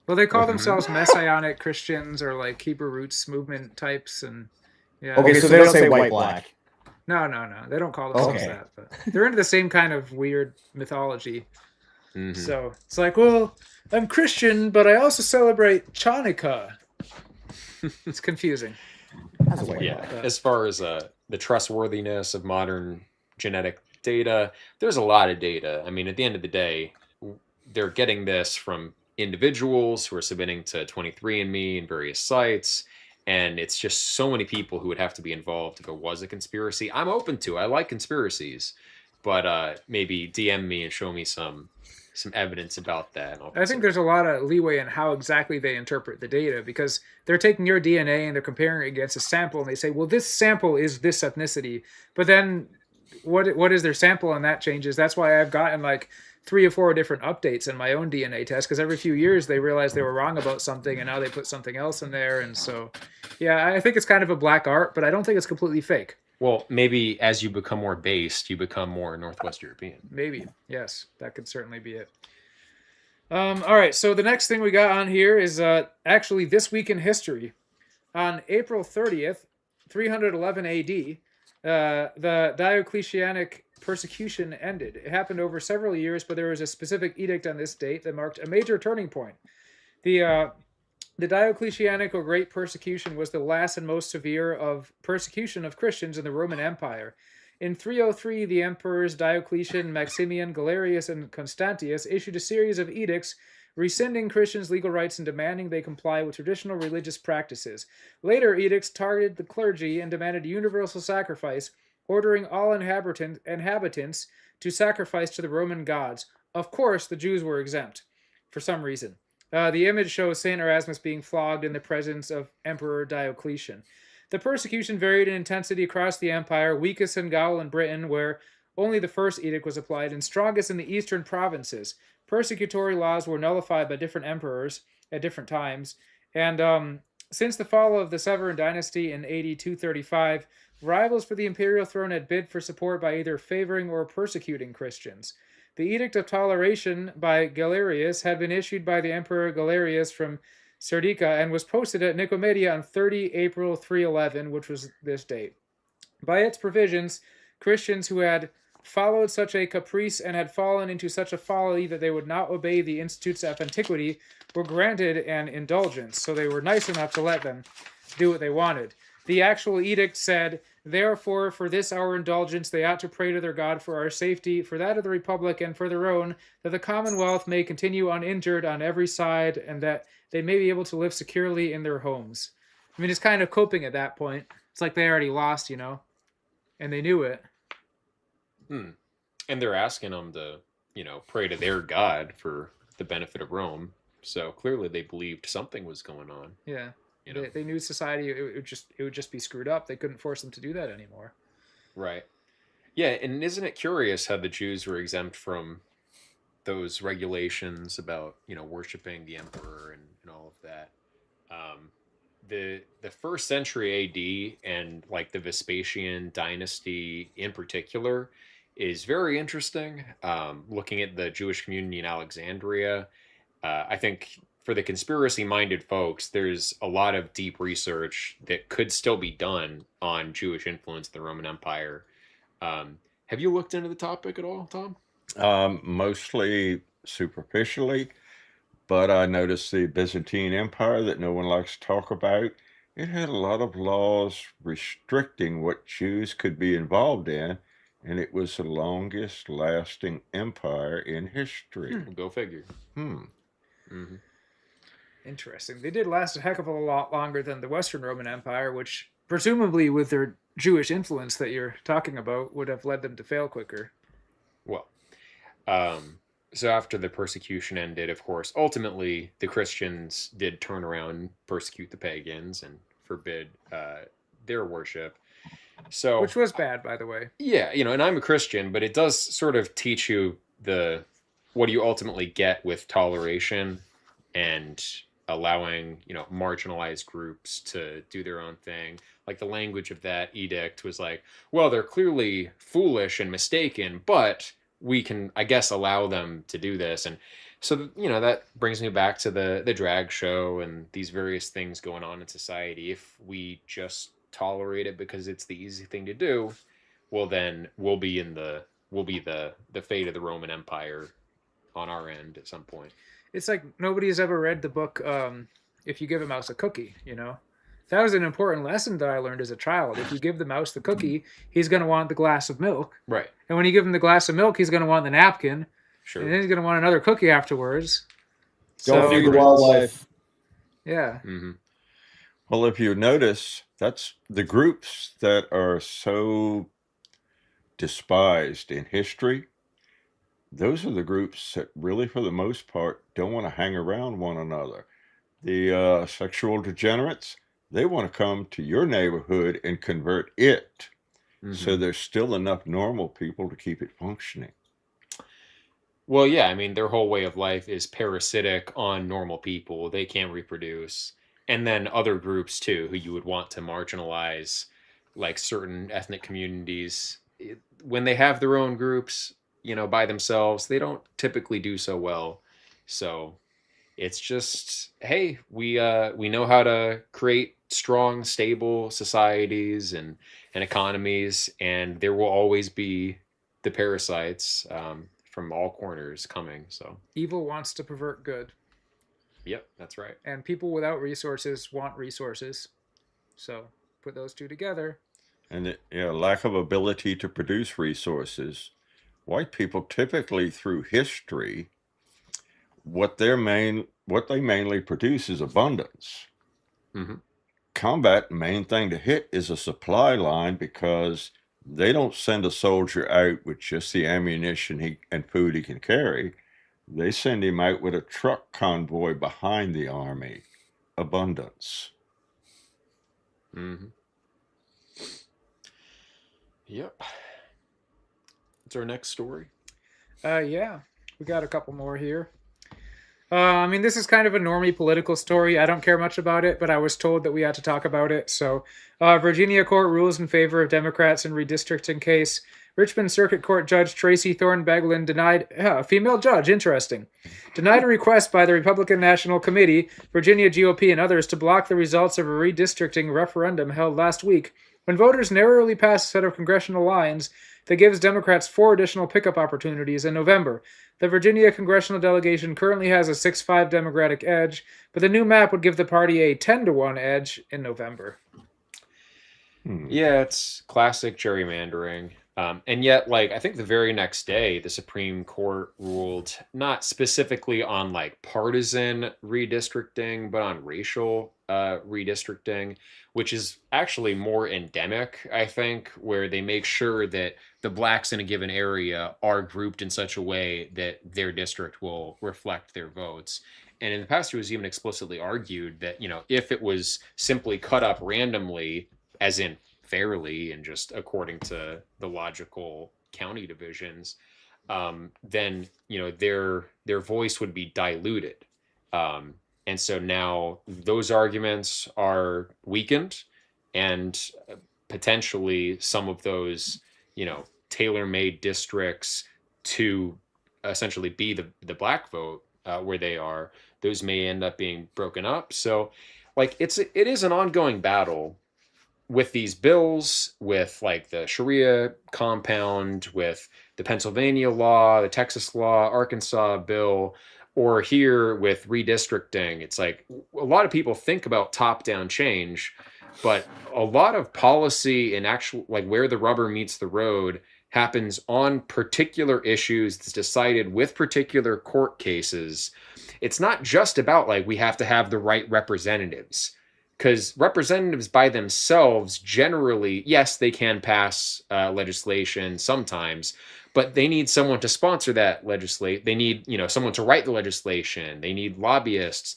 Well, they call themselves Messianic Christians or like Hebrew Roots movement types. And yeah. Okay, so they don't say white black. No. They don't call themselves that. But they're into the same kind of weird mythology. Mm-hmm. So it's like, well, I'm Christian, but I also celebrate Chanukah. It's confusing. Yeah, as far as the trustworthiness of modern genetic data, there's a lot of data. I mean, at the end of the day, they're getting this from individuals who are submitting to 23andMe and various sites, and it's just so many people who would have to be involved if it was a conspiracy. I'm open to it. I like conspiracies, but maybe DM me and show me some evidence about that. I think there's a lot of leeway in how exactly they interpret the data, because they're taking your DNA and they're comparing it against a sample, and they say, well, this sample is this ethnicity, but then what is their sample, and that changes. That's why I've gotten like 3 or 4 different updates in my own DNA test, because every few years they realize they were wrong about something and now they put something else in there. And so, yeah, I think it's kind of a black art, but I don't think it's completely fake. Well, maybe as you become more based, you become more Northwest European. Maybe. Yes, that could certainly be it. All right, so the next thing we got on here is actually this week in history. On April 30th, 311 AD, the Diocletianic persecution ended. It happened over several years, but there was a specific edict on this date that marked a major turning point. The Diocletianic or Great Persecution was the last and most severe of persecution of Christians in the Roman Empire. In 303, the emperors Diocletian, Maximian, Galerius, and Constantius issued a series of edicts rescinding Christians' legal rights and demanding they comply with traditional religious practices. Later edicts targeted the clergy and demanded universal sacrifice, ordering all inhabitants to sacrifice to the Roman gods. Of course, the Jews were exempt, for some reason. The image shows St. Erasmus being flogged in the presence of Emperor Diocletian. The persecution varied in intensity across the empire, weakest in Gaul and Britain, where Only the first edict was applied and strongest in the eastern provinces. Persecutory laws were nullified by different emperors at different times. And since the fall of the Severan dynasty in AD 235, rivals for the imperial throne had bid for support by either favoring or persecuting Christians. The Edict of Toleration by Galerius had been issued by the Emperor Galerius from Serdica and was posted at Nicomedia on 30 April 311, which was this date. By its provisions, Christians who had followed such a caprice and had fallen into such a folly that they would not obey the institutes of antiquity were granted an indulgence, so they were nice enough to let them do what they wanted. The actual edict said, "Therefore, for this our indulgence, they ought to pray to their God for our safety, for that of the Republic, and for their own, that the Commonwealth may continue uninjured on every side, and that they may be able to live securely in their homes." I mean, it's kind of coping at that point. It's like they already lost, and they knew it. And they're asking them to, pray to their God for the benefit of Rome. So clearly they believed something was going on. Yeah. They knew society it would just be screwed up. They couldn't force them to do that anymore. Right. Yeah, and isn't it curious how the Jews were exempt from those regulations about, worshiping the emperor and all of that? The first century AD and like the Vespasian dynasty in particular is very interesting. Looking at the Jewish community in Alexandria, I think for the conspiracy-minded folks, there's a lot of deep research that could still be done on Jewish influence in the Roman Empire. Have you looked into the topic at all, Tom? Mostly superficially, but I noticed the Byzantine Empire that no one likes to talk about. It had a lot of laws restricting what Jews could be involved in, and it was the longest lasting empire in history. Go figure. Mm-hmm. Interesting. They did last a heck of a lot longer than the Western Roman Empire, which presumably with their Jewish influence that you're talking about would have led them to fail quicker. Well, so after the persecution ended, of course, ultimately the Christians did turn around and persecute the pagans and forbid their worship. So, which was bad, by the way. Yeah, and I'm a Christian, but it does sort of teach you what you ultimately get with toleration and allowing, marginalized groups to do their own thing. Like the language of that edict was like, well, they're clearly foolish and mistaken, but we can, I guess, allow them to do this. And so, that brings me back to the drag show and these various things going on in society. If we just tolerate it because it's the easy thing to do, well, then we'll be the fate of the Roman Empire on our end at some point. It's like nobody's ever read the book If You Give a Mouse a Cookie, That was an important lesson that I learned as a child. If you give the mouse the cookie, he's going to want the glass of milk. Right. And when you give him the glass of milk, he's going to want the napkin. Sure. And then he's going to want another cookie afterwards. Don't feed the wildlife. Yeah. Mm-hmm. Well, if you notice, that's the groups that are so despised in history. Those are the groups that really, for the most part, don't want to hang around one another. The sexual degenerates, they want to come to your neighborhood and convert it. Mm-hmm. So there's still enough normal people to keep it functioning. Well, yeah, I mean, their whole way of life is parasitic on normal people. They can't reproduce. And then other groups, too, who you would want to marginalize, like certain ethnic communities. When they have their own groups, by themselves, they don't typically do so well. So it's just, hey, we know how to create strong, stable societies and economies, and there will always be the parasites from all corners coming. So evil wants to pervert good. Yep, that's right. And people without resources want resources. So put those two together. And lack of ability to produce resources. White people typically, through history, what they mainly produce is abundance. Mm-hmm. Combat, main thing to hit is a supply line, because they don't send a soldier out with just the ammunition and food he can carry. They send him out with a truck convoy behind the army. Abundance. Mm-hmm. Yep. It's our next story? Yeah, we got a couple more here. I mean, this is kind of a normie political story. I don't care much about it, but I was told that we had to talk about it. So, Virginia court rules in favor of Democrats in redistricting case. Richmond Circuit Court Judge Tracy Thorne-Beglin denied, female judge, interesting, denied a request by the Republican National Committee, Virginia GOP, and others to block the results of a redistricting referendum held last week when voters narrowly passed a set of congressional lines that gives Democrats 4 additional pickup opportunities in November. The Virginia congressional delegation currently has a 6-5 Democratic edge, but the new map would give the party a 10-1 edge in November. Yeah, it's classic gerrymandering. And yet, like, I think the very next day, the Supreme Court ruled not specifically on like partisan redistricting, but on racial redistricting, which is actually more endemic, I think, where they make sure that the blacks in a given area are grouped in such a way that their district will reflect their votes. And in the past, it was even explicitly argued that, you know, if it was simply cut up randomly, as in fairly and just according to the logical county divisions, then, you know, their voice would be diluted. And so now those arguments are weakened, and potentially some of those, you know, tailor-made districts to essentially be the black vote where they are, those may end up being broken up. So like it is an ongoing battle with these bills, with like the Sharia compound, with the Pennsylvania law, the Texas law, Arkansas bill, or here with redistricting. It's like a lot of people think about top-down change, but a lot of policy and actual, like where the rubber meets the road, happens on particular issues that's decided with particular court cases. It's not just about like we have to have the right representatives. Because representatives by themselves generally, yes, they can pass legislation sometimes, but they need someone to sponsor that legislation. They need, you know, someone to write the legislation. They need lobbyists,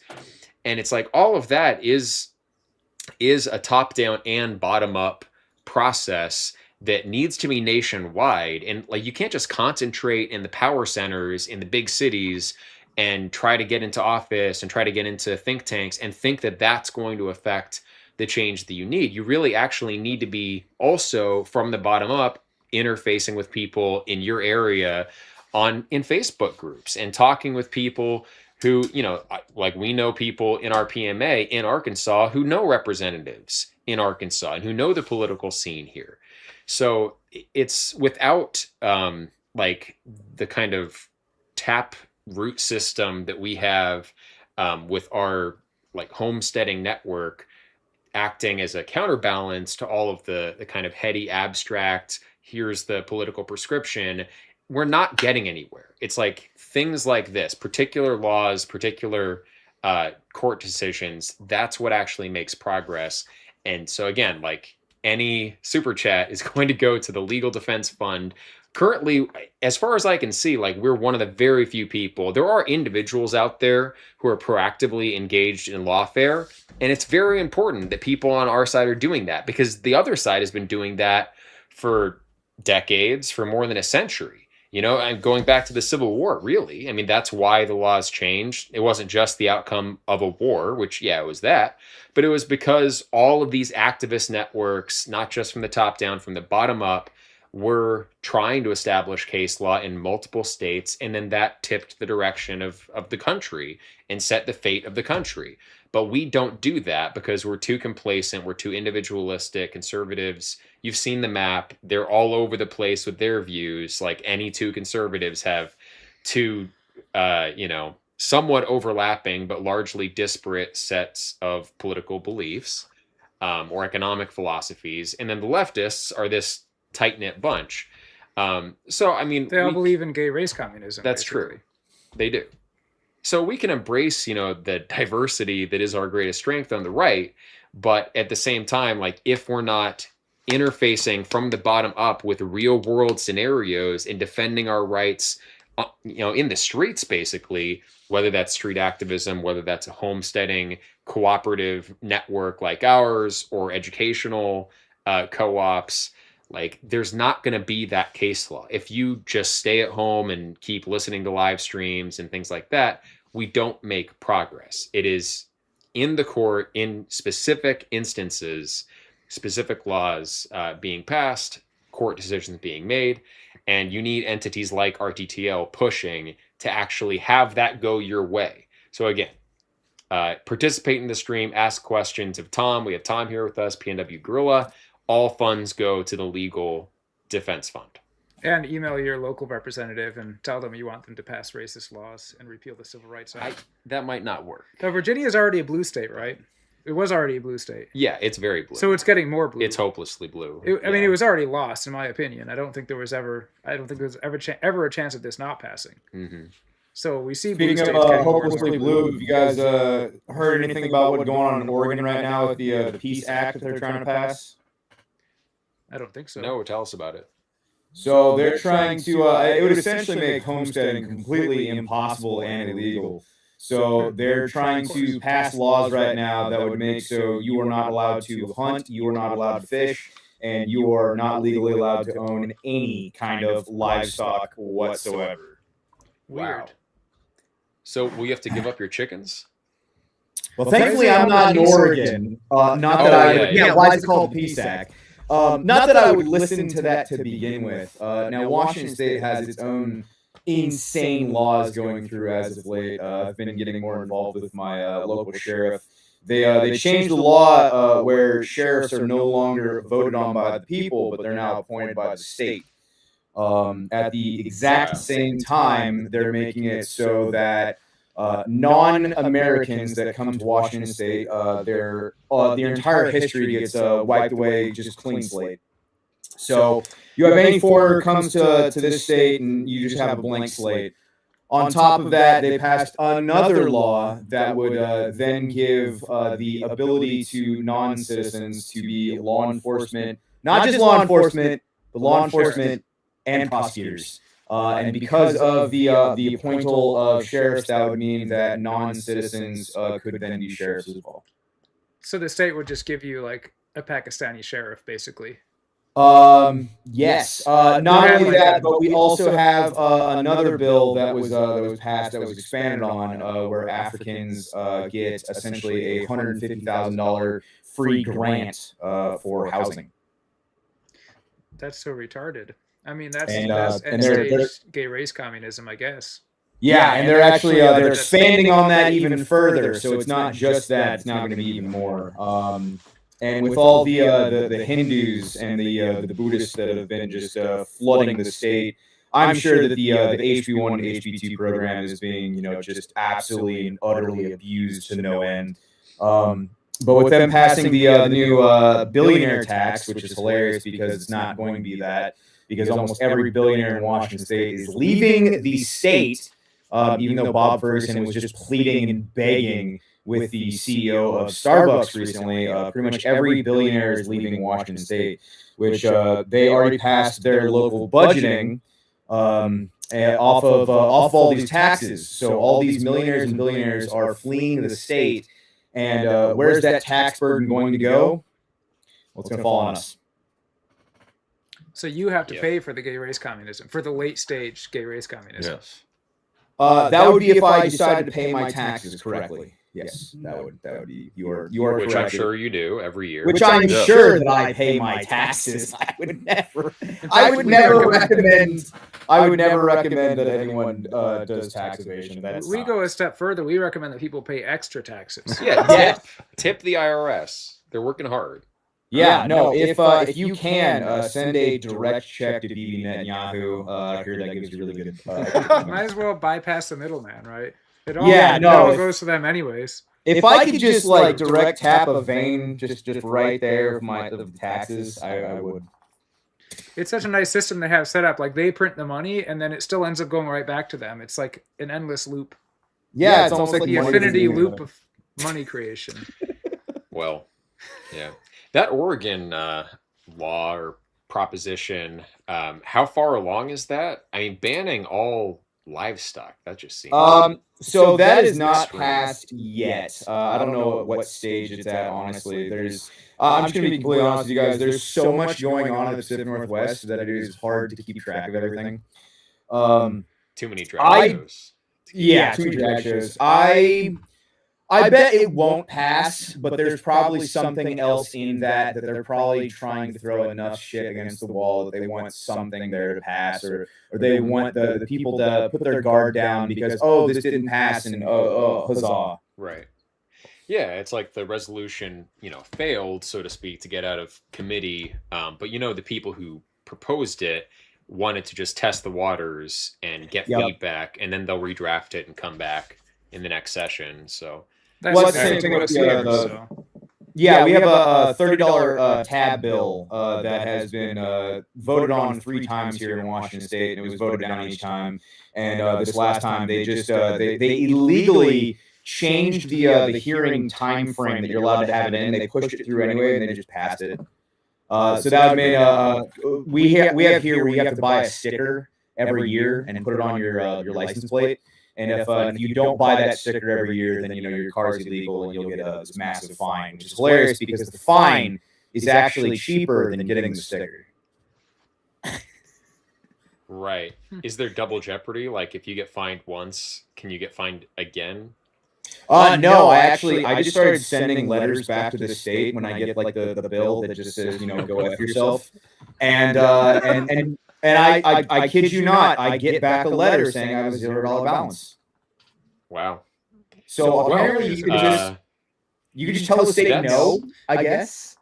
and it's like all of that is a top-down and bottom-up process that needs to be nationwide. And like you can't just concentrate in the power centers in the big cities and try to get into office and try to get into think tanks and think that that's going to affect the change that you need. You really actually need to be also from the bottom up interfacing with people in your area in Facebook groups and talking with people who, you know, like we know people in our PMA in Arkansas who know representatives in Arkansas and who know the political scene here. So it's without like the kind of tap root system that we have with our like homesteading network acting as a counterbalance to all of the kind of heady abstract, here's the political prescription, we're not getting anywhere. It's like things like this, particular laws, particular court decisions, that's what actually makes progress. And so again, like any super chat is going to go to the Legal Defense Fund. Currently, as far as I can see, like we're one of the very few people. There are individuals out there who are proactively engaged in lawfare, and it's very important that people on our side are doing that because the other side has been doing that for decades, for more than a century. You know, and going back to the Civil War, really. I mean, that's why the laws changed. It wasn't just the outcome of a war, which, yeah, it was that. But it was because all of these activist networks, not just from the top down, from the bottom up, were trying to establish case law in multiple states, and then that tipped the direction of the country and set the fate of the country. But we don't do that because we're too complacent, we're too individualistic. Conservatives, you've seen the map, they're all over the place with their views. Like any two conservatives have two, you know, somewhat overlapping but largely disparate sets of political beliefs or economic philosophies. And then the leftists are this tight-knit bunch. So, I mean... They all believe in gay race communism. That's basically. true. They do. So we can embrace, you know, the diversity that is our greatest strength on the right, but at the same time, like, if we're not interfacing from the bottom up with real-world scenarios and defending our rights, you know, in the streets, basically, whether that's street activism, whether that's a homesteading cooperative network like ours, or educational co-ops, Like, there's not going to be that case law. If you just stay at home and keep listening to live streams and things like that, we don't make progress. It is in the court, in specific instances, specific laws being passed, court decisions being made, and you need entities like RTTL pushing to actually have that go your way. So again, participate in the stream, ask questions of Tom. We have Tom here with us, PNWGuerilla. All funds go to the Legal Defense Fund. And email your local representative and tell them you want them to pass racist laws and repeal the Civil Rights Act. That might not work. Now, Virginia is already a blue state, right? It was already a blue state. Yeah, it's very blue. So it's getting more blue. It's hopelessly blue. I mean, it was already lost, in my opinion. I don't think there was ever a chance of this not passing. Mm-hmm. So we see Speaking blue of states getting more hopelessly blue, have you guys heard anything about what's going on in Oregon right now with the Peace Act that they're trying to pass? I don't think so. No, tell us about it. So they're trying to, it would essentially make homesteading completely impossible and illegal. So they're trying to pass laws right now that would make so you are not allowed to hunt, you are not allowed to fish, and you are not legally allowed to own any kind of livestock whatsoever. Wow. So will you have to give up your chickens? Well, thankfully, I'm not in Oregon. Not that I would. Yeah, why is it called Peace Act? Not that I would listen to that to begin with. Now, Washington State has its own insane laws going through as of late. I've been getting more involved with my local sheriff. They changed the law where sheriffs are no longer voted on by the people, but they're now appointed by the state. At the exact same time, they're making it so that non-Americans that come to Washington State, their entire history gets wiped away, just clean slate. So you have any foreigner comes to this state, and you just have a blank slate. On top of that, they passed another law that would then give the ability to non-citizens to be law enforcement, not just law enforcement, but law enforcement and prosecutors. And because of the appointal of sheriffs, that would mean that non-citizens could then be sheriffs as well. So the state would just give you like a Pakistani sheriff, basically. Yes. Not only that, but we also have another bill that was passed that was expanded on, where Africans get essentially a $150,000 free grant for housing. That's so retarded. I mean, that's gay race communism, I guess. Yeah, and they're actually they're expanding on that even further. So it's not just that; it's now going to be even more. And with all the Hindus and the Buddhists that have been just flooding the state, I'm sure that the HB1 and HB2 program is being just absolutely and utterly abused to no end. But with them passing the new billionaire tax, which is hilarious because it's not going to be that. Because almost every billionaire in Washington State is leaving the state, even though Bob Ferguson was just pleading and begging with the CEO of Starbucks recently. Pretty much every billionaire is leaving Washington State, which they already passed their local budgeting off of all these taxes. So all these millionaires and billionaires are fleeing the state. And where's that tax burden going to go? Well, it's going to fall on us. So you have to pay for the gay race communism, for the late stage gay race communism. Yes. That would be if I decided to pay my taxes correctly. Yes, that would be you are Which correct. I'm sure you do every year. Which I'm sure that I pay my taxes. I would never recommend that anyone does tax evasion. We go a step further. We recommend that people pay extra taxes. Yeah, tip the IRS. They're working hard. Yeah, no. If you can send a direct check to Bibi Netanyahu, I hear that gives you really good. Might as well bypass the middleman, right? It all goes to them anyways. If I could just like direct tap a vein, just right there of the taxes, I would. It's such a nice system they have set up. Like they print the money, and then it still ends up going right back to them. It's like an endless loop. Yeah, it's almost like the infinity loop of money creation. Well, yeah. That Oregon law or proposition, how far along is that? I mean, banning all livestock. That just seems So that is not extreme. passed yet. I don't know what stage it's at, honestly. There's, I'm just gonna be completely honest with you guys. There's so much going on in the Pacific Northwest that it is hard to keep track of everything. Too many drag shows. Yeah, too many drag shows. I bet it won't pass, but there's probably something else in that they're probably trying to throw enough shit against the wall that they want something there to pass, or they want the people to put their guard down because, oh, this didn't pass, and huzzah. Right. Yeah, it's like the resolution, failed, so to speak, to get out of committee. But the people who proposed it wanted to just test the waters and get feedback, and then they'll redraft it and come back in the next session. So that's the same thing with the yeah, we have a $30 tab bill that has been voted on 3 times here in Washington State, and it was voted down each time. And this last time, they just they illegally changed the hearing time frame that you're allowed to have it in. They pushed it through anyway, and they just passed it. So that would mean we have here where you have to buy a sticker every year and put it on your license plate. And if you don't buy that sticker every year, then your car is illegal and you'll get this massive fine, which is hilarious because the fine is actually cheaper than getting the sticker. Right. Is there double jeopardy? Like if you get fined once, can you get fined again? No, I just started sending letters back to the state when I get like the bill that just says, go F yourself. And I kid you not, I get back a letter saying I have a $0 balance. Wow. So apparently you could just tell the state no, I guess.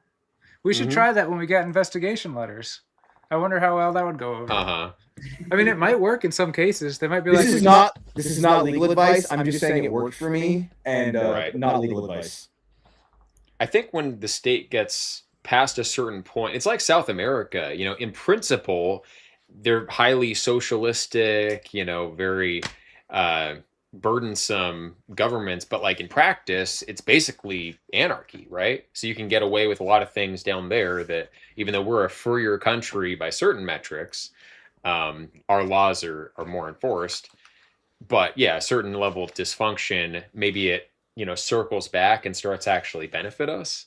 We should try that when we get investigation letters. I wonder how well that would go over. I mean, it might work in some cases. They might be this is not legal advice. I'm just saying it worked for me, and not legal advice. I think when the state gets past a certain point, it's like South America. In principle, they're highly socialistic. Very burdensome governments, but like in practice, it's basically anarchy, right? So you can get away with a lot of things down there that, even though we're a freer country by certain metrics, our laws are more enforced. But yeah, a certain level of dysfunction, maybe it circles back and starts to actually benefit us.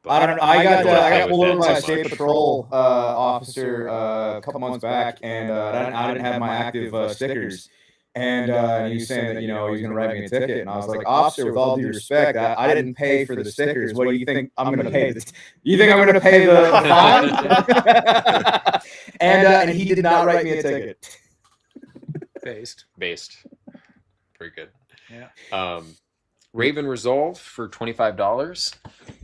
But I don't know. I got pulled over by a state patrol officer a couple months back, and I didn't have my active stickers. And he was saying that he was going to write me a ticket, and I was like, officer, with all due respect, I didn't pay for the stickers. What do you think I'm going to pay? You think I'm going to pay the fine? And he did not write me a ticket. Based. Pretty good. Yeah. Raven Resolve for $25.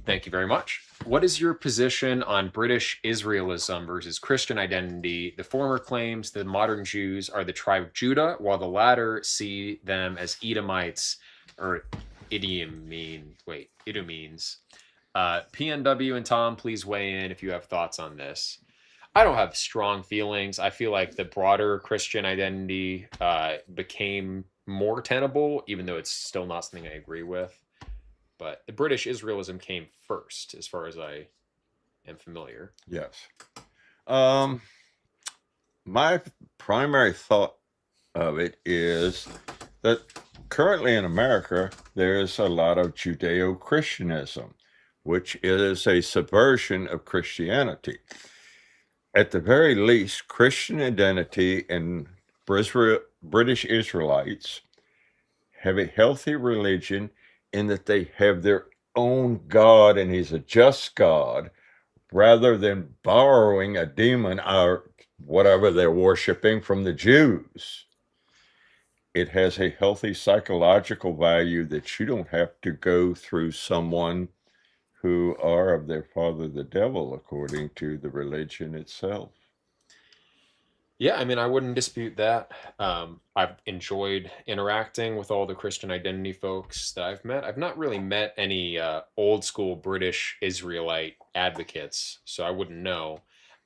Thank you very much. What is your position on British Israelism versus Christian identity? The former claims the modern Jews are the tribe of Judah, while the latter see them as Edomites or Idumeans. PNW and Tom, please weigh in if you have thoughts on this. I don't have strong feelings. I feel like the broader Christian identity became more tenable, even though it's still not something I agree with. But the British Israelism came first, as far as I am familiar. Yes. My primary thought of it is that currently in America, there's a lot of Judeo-Christianism, which is a subversion of Christianity. At the very least, Christian identity and British Israelites have a healthy religion in that they have their own God, and he's a just God, rather than borrowing a demon or whatever they're worshiping from the Jews. It has a healthy psychological value that you don't have to go through someone who are of their father the devil, according to the religion itself. Yeah, I mean, I wouldn't dispute that. I've enjoyed interacting with all the Christian identity folks that I've met. I've not really met any old school British Israelite advocates, so I wouldn't know.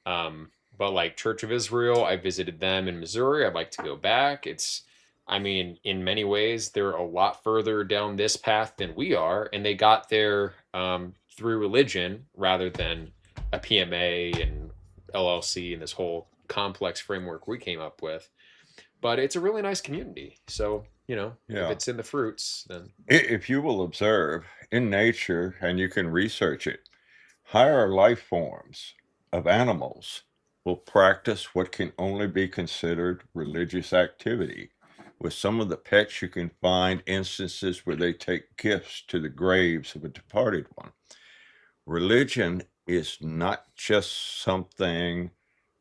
But like Church of Israel, I visited them in Missouri. I'd like to go back. In many ways, they're a lot further down this path than we are, and they got there through religion rather than a PMA and LLC and this whole complex framework we came up with. but it's a really nice community. So, Yeah. if it's in the fruits, then If you will observe in nature, and you can research it, higher life forms of animals will practice what can only be considered religious activity. With some of the pets, you can find instances where they take gifts to the graves of a departed one. Religion is not just something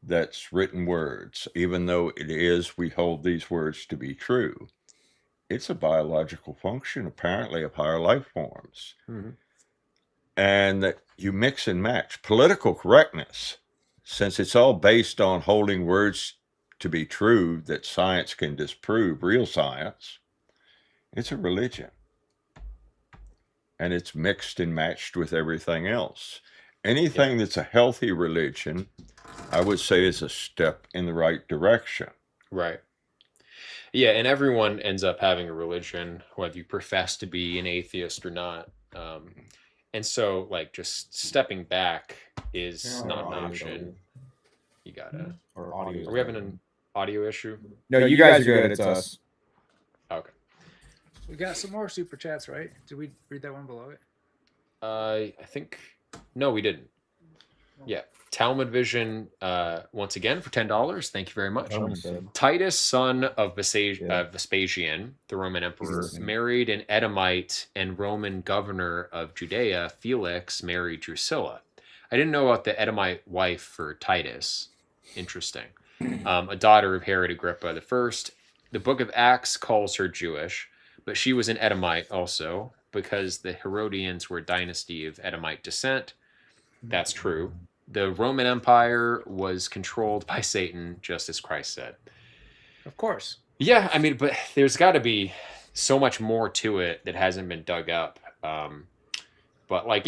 that's written words, even though it is, we hold these words to be true. It's a biological function, apparently, of higher life forms. Mhm. And that you mix and match political correctness, since it's all based on holding words to be true that science can disprove, real science. It's a religion, and it's mixed and matched with everything else. Anything that's a healthy religion, I would say, is a step in the right direction. right. Yeah, and everyone ends up having a religion, whether you profess to be an atheist or not. And so, like, just stepping back is not an option. You gotta. Or audio. Are we having an audio issue? No, you guys are good. It's us. Okay. We got some more super chats, right? Did we read that one below it? I think no, we didn't. Yeah, Talmud Vision. Once again for $10. Thank you very much. Titus, son of Vespasian, the Roman emperor, married an Edomite, and Roman governor of Judea, Felix, married Drusilla. I didn't know about the Edomite wife for Titus. Interesting. A daughter of Herod Agrippa I. The Book of Acts calls her Jewish, but she was an Edomite also, because the Herodians were a dynasty of Edomite descent. That's true. The Roman Empire was controlled by Satan, just as Christ said. Of course. Yeah, I mean, but there's got to be so much more to it that hasn't been dug up. But, like,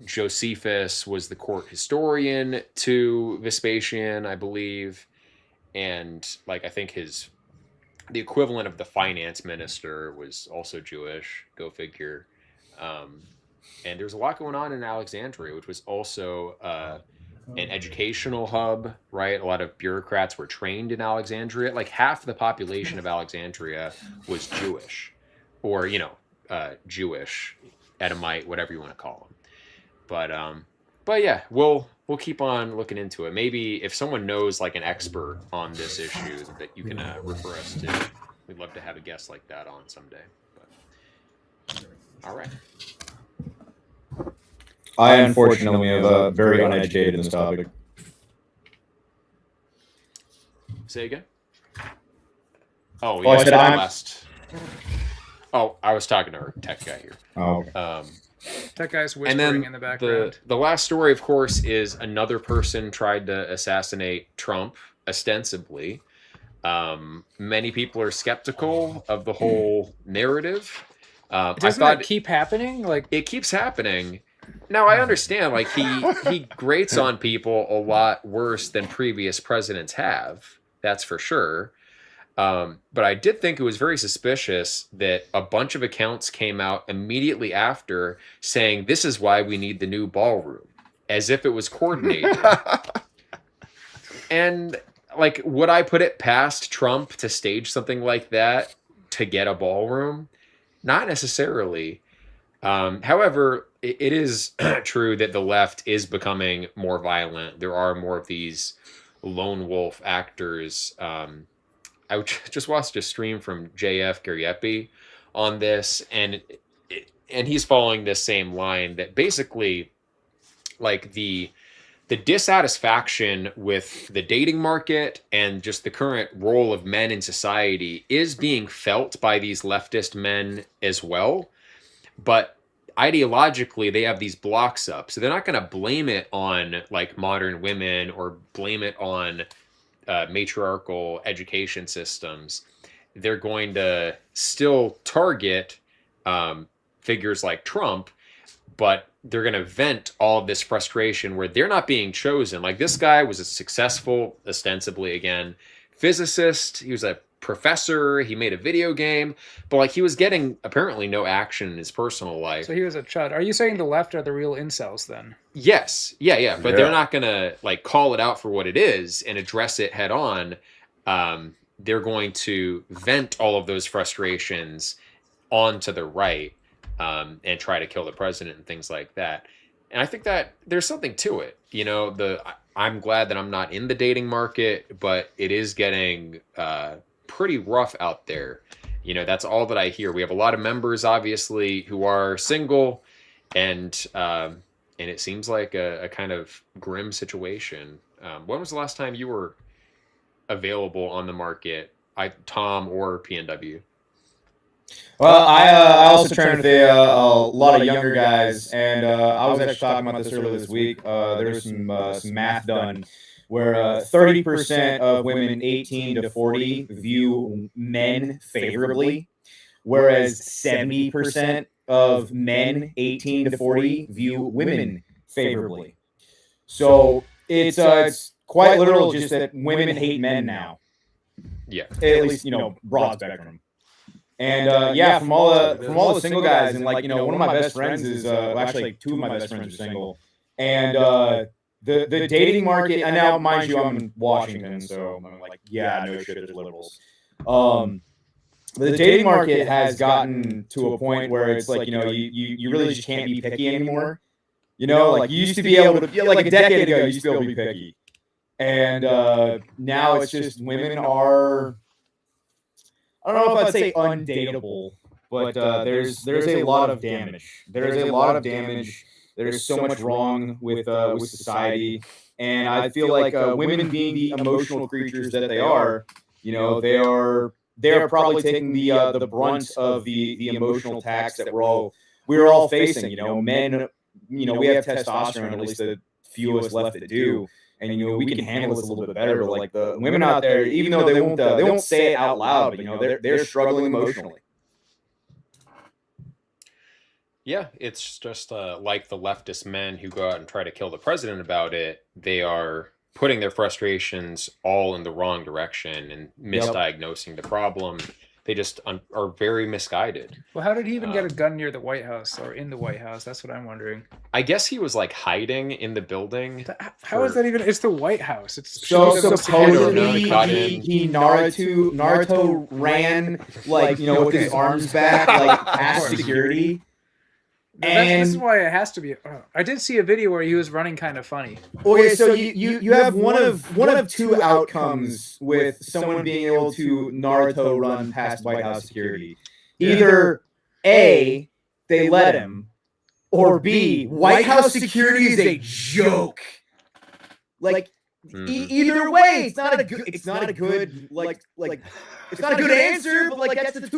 Josephus was the court historian to Vespasian, I believe. And, like, I think the equivalent of the finance minister was also Jewish. Go figure. And there's a lot going on in Alexandria, which was also an educational hub, right? A lot of bureaucrats were trained in Alexandria. Like, half the population of Alexandria was Jewish, or Jewish, Edomite, whatever you want to call them. But yeah, we'll keep on looking into it. Maybe if someone knows, like, an expert on this issue that you can refer us to, we'd love to have a guest like that on someday. But all right. I unfortunately am very uneducated in this topic. Say again? Oh, I said last. Oh, I was talking to our tech guy here. Oh, okay. That guy's whispering And then in the background. the last story, of course, is another person tried to assassinate Trump, ostensibly. Many people are skeptical of the whole narrative. Doesn't that keep happening? Like, it keeps happening. Now, I understand, like, he grates on people a lot worse than previous presidents have. That's for sure. But I did think it was very suspicious that a bunch of accounts came out immediately after saying, this is why we need the new ballroom, as if it was coordinated. And, like, would I put it past Trump to stage something like that to get a ballroom? Not necessarily. However, it is true that the left is becoming more violent. There are more of these lone wolf actors. I just watched a stream from JF Gariepi on this, and he's following this same line that basically, like, the dissatisfaction with the dating market and just the current role of men in society is being felt by these leftist men as well. But ideologically, they have these blocks up. So they're not going to blame it on, like, modern women or blame it on matriarchal education systems. They're going to still target figures like Trump, but they're going to vent all of this frustration where they're not being chosen. Like, this guy was a successful, ostensibly, again, physicist. He was a professor. He made a video game, but, like, he was getting apparently no action in his personal life. so he was a chud. Are you saying the left are the real incels then? Yes. But they're not going to, like, call it out for what it is and address it head on. they're going to vent all of those frustrations onto the right, and try to kill the president and things like that. And I think that there's something to it. I'm glad that I'm not in the dating market, but it is getting pretty rough out there. That's all that I hear. We have a lot of members, obviously, who are single, and it seems like a kind of grim situation. When was the last time you were available on the market, Tom or PNW? Well, I also train with a lot of younger guys, and I was actually talking about this earlier this week. There was some math done where 30% of women 18 to 40 view men favorably, whereas 70% of men 18 to 40 view women favorably. So it's quite literal, just that women hate men now. Yeah. At least, broad spectrum. And yeah, from all the single guys, and one of my best friends is actually two of my best friends are single, and the dating market. And now, mind you, I'm in Washington, so I'm like, yeah, no shit, there's liberals. But the dating market has gotten to a point where it's like, you really just can't be picky anymore. Like you used to be able to, like a decade ago, you used to be able to be picky, and now it's just women are. I don't know if I'd say undateable, but there's a lot of damage. There's a lot of damage. There's so much wrong with society, and I feel like women, being the emotional creatures that they are, they are probably taking the brunt of the emotional tax that we're all facing. Men, we have testosterone, at least the few of us left that do. And we can handle this a little bit better, but like the women out there, even though they won't say it out loud, but they're struggling emotionally. Yeah, it's just like the leftist men who go out and try to kill the president about it. They are putting their frustrations all in the wrong direction and misdiagnosing the problem. They just are very misguided. Well, how did he even get a gun near the White House or in the White House? That's what I'm wondering. I guess he was like hiding in the building. How is that even? It's the White House. It's so supposedly he Naruto ran with his arms back, like past security. This is why it has to be. I did see a video where he was running kind of funny. Okay, so you have one of two outcomes with someone being able to Naruto run past White House security. Either A, they let him, or B, White House security is a joke. Like either way, it's not a good it's not a good answer, but like that's the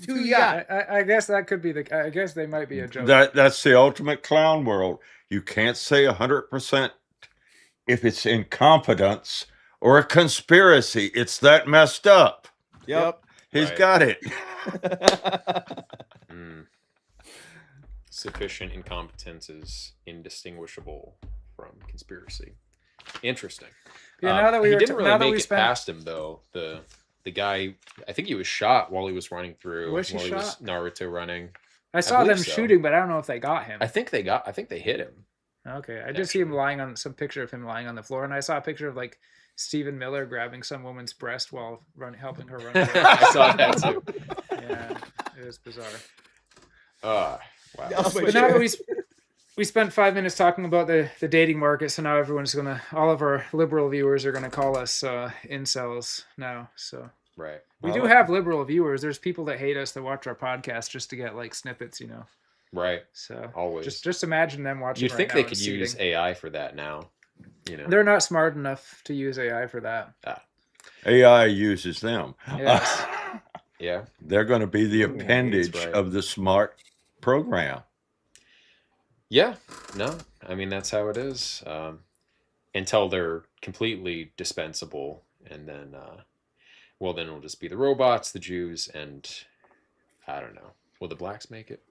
two you got. I guess that could be I guess they might be a joke. That's the ultimate clown world. You can't say 100% if it's incompetence or a conspiracy. It's that messed up. Yep. He's got it. Sufficient incompetence is indistinguishable from conspiracy. Interesting. Yeah, now that he didn't really make it past him, though. The guy, I think he was shot while he was running through. Was he while shot? He was Naruto running. I saw them shooting, but I don't know if they got him. I think they hit him. Okay, I did see him lying on some picture of him lying on the floor, and I saw a picture of like Stephen Miller grabbing some woman's breast while helping her run away. I saw that too. Yeah, it was bizarre. Wow. But now that we spent 5 minutes talking about the dating market, so now all of our liberal viewers are gonna call us incels now. So right, we do have liberal viewers. There's people that hate us that watch our podcast just to get like snippets, Right. So always just imagine them watching. You'd think they could use AI for that now. They're not smart enough to use AI for that. AI uses them. Yes. Yeah. They're going to be the appendage of the smart program. Yeah. No, I mean, that's how it is. Until they're completely dispensable. And then, then it'll just be the robots, the Jews, and I don't know. Will the blacks make it?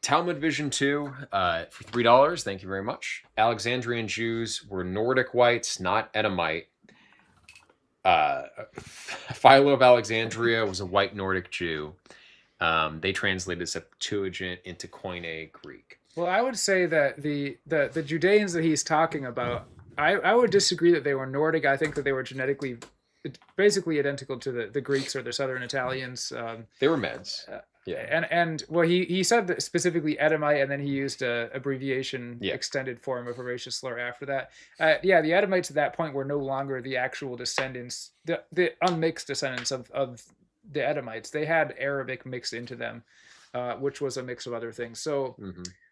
Talmud Vision 2 for $3. Thank you very much. Alexandrian Jews were Nordic whites, not Edomite. Philo of Alexandria was a white Nordic Jew. They translated Septuagint into Koine Greek. Well, I would say that the Judeans that he's talking about, I would disagree that they were Nordic. I think that they were genetically basically identical to the Greeks or the Southern Italians. They were Meds. Yeah. And well, he said that specifically Edomite, and then he used a abbreviation, Yeah. extended form of a racial slur after that. Yeah, the Edomites at that point were no longer the actual descendants, the unmixed descendants of the Edomites. They had Arabic mixed into them, which was a mix of other things. So,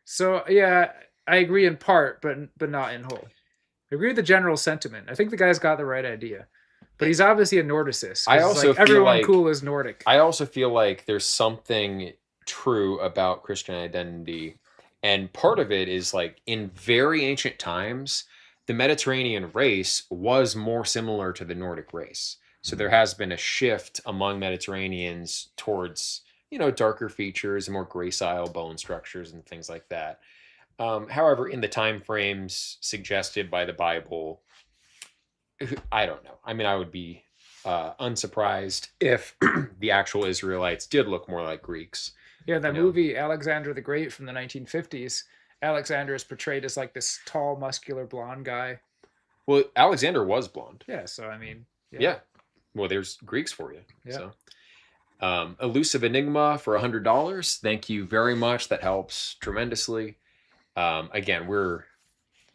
so yeah, I agree in part, but not in whole. I agree with the general sentiment. I think the guy's got the right idea. But he's obviously a Nordicist. I also like, feel everyone like, cool is Nordic. I also feel like there's something true about Christian identity. And part of it is like in very ancient times, the Mediterranean race was more similar to the Nordic race. So there has been a shift among Mediterraneans towards, you know, darker features and more gracile bone structures and things like that. However, in the time frames suggested by the Bible, I don't know. I mean, I would be unsurprised if the actual Israelites did look more like Greeks. Yeah, that movie Alexander the Great from the 1950s, Alexander is portrayed as like this tall, muscular, blonde guy. Well, Alexander was blonde. Yeah, so I mean, yeah. Well, there's Greeks for you. Yeah. So, Elusive Enigma for $100. Thank you very much. That helps tremendously. Again, we're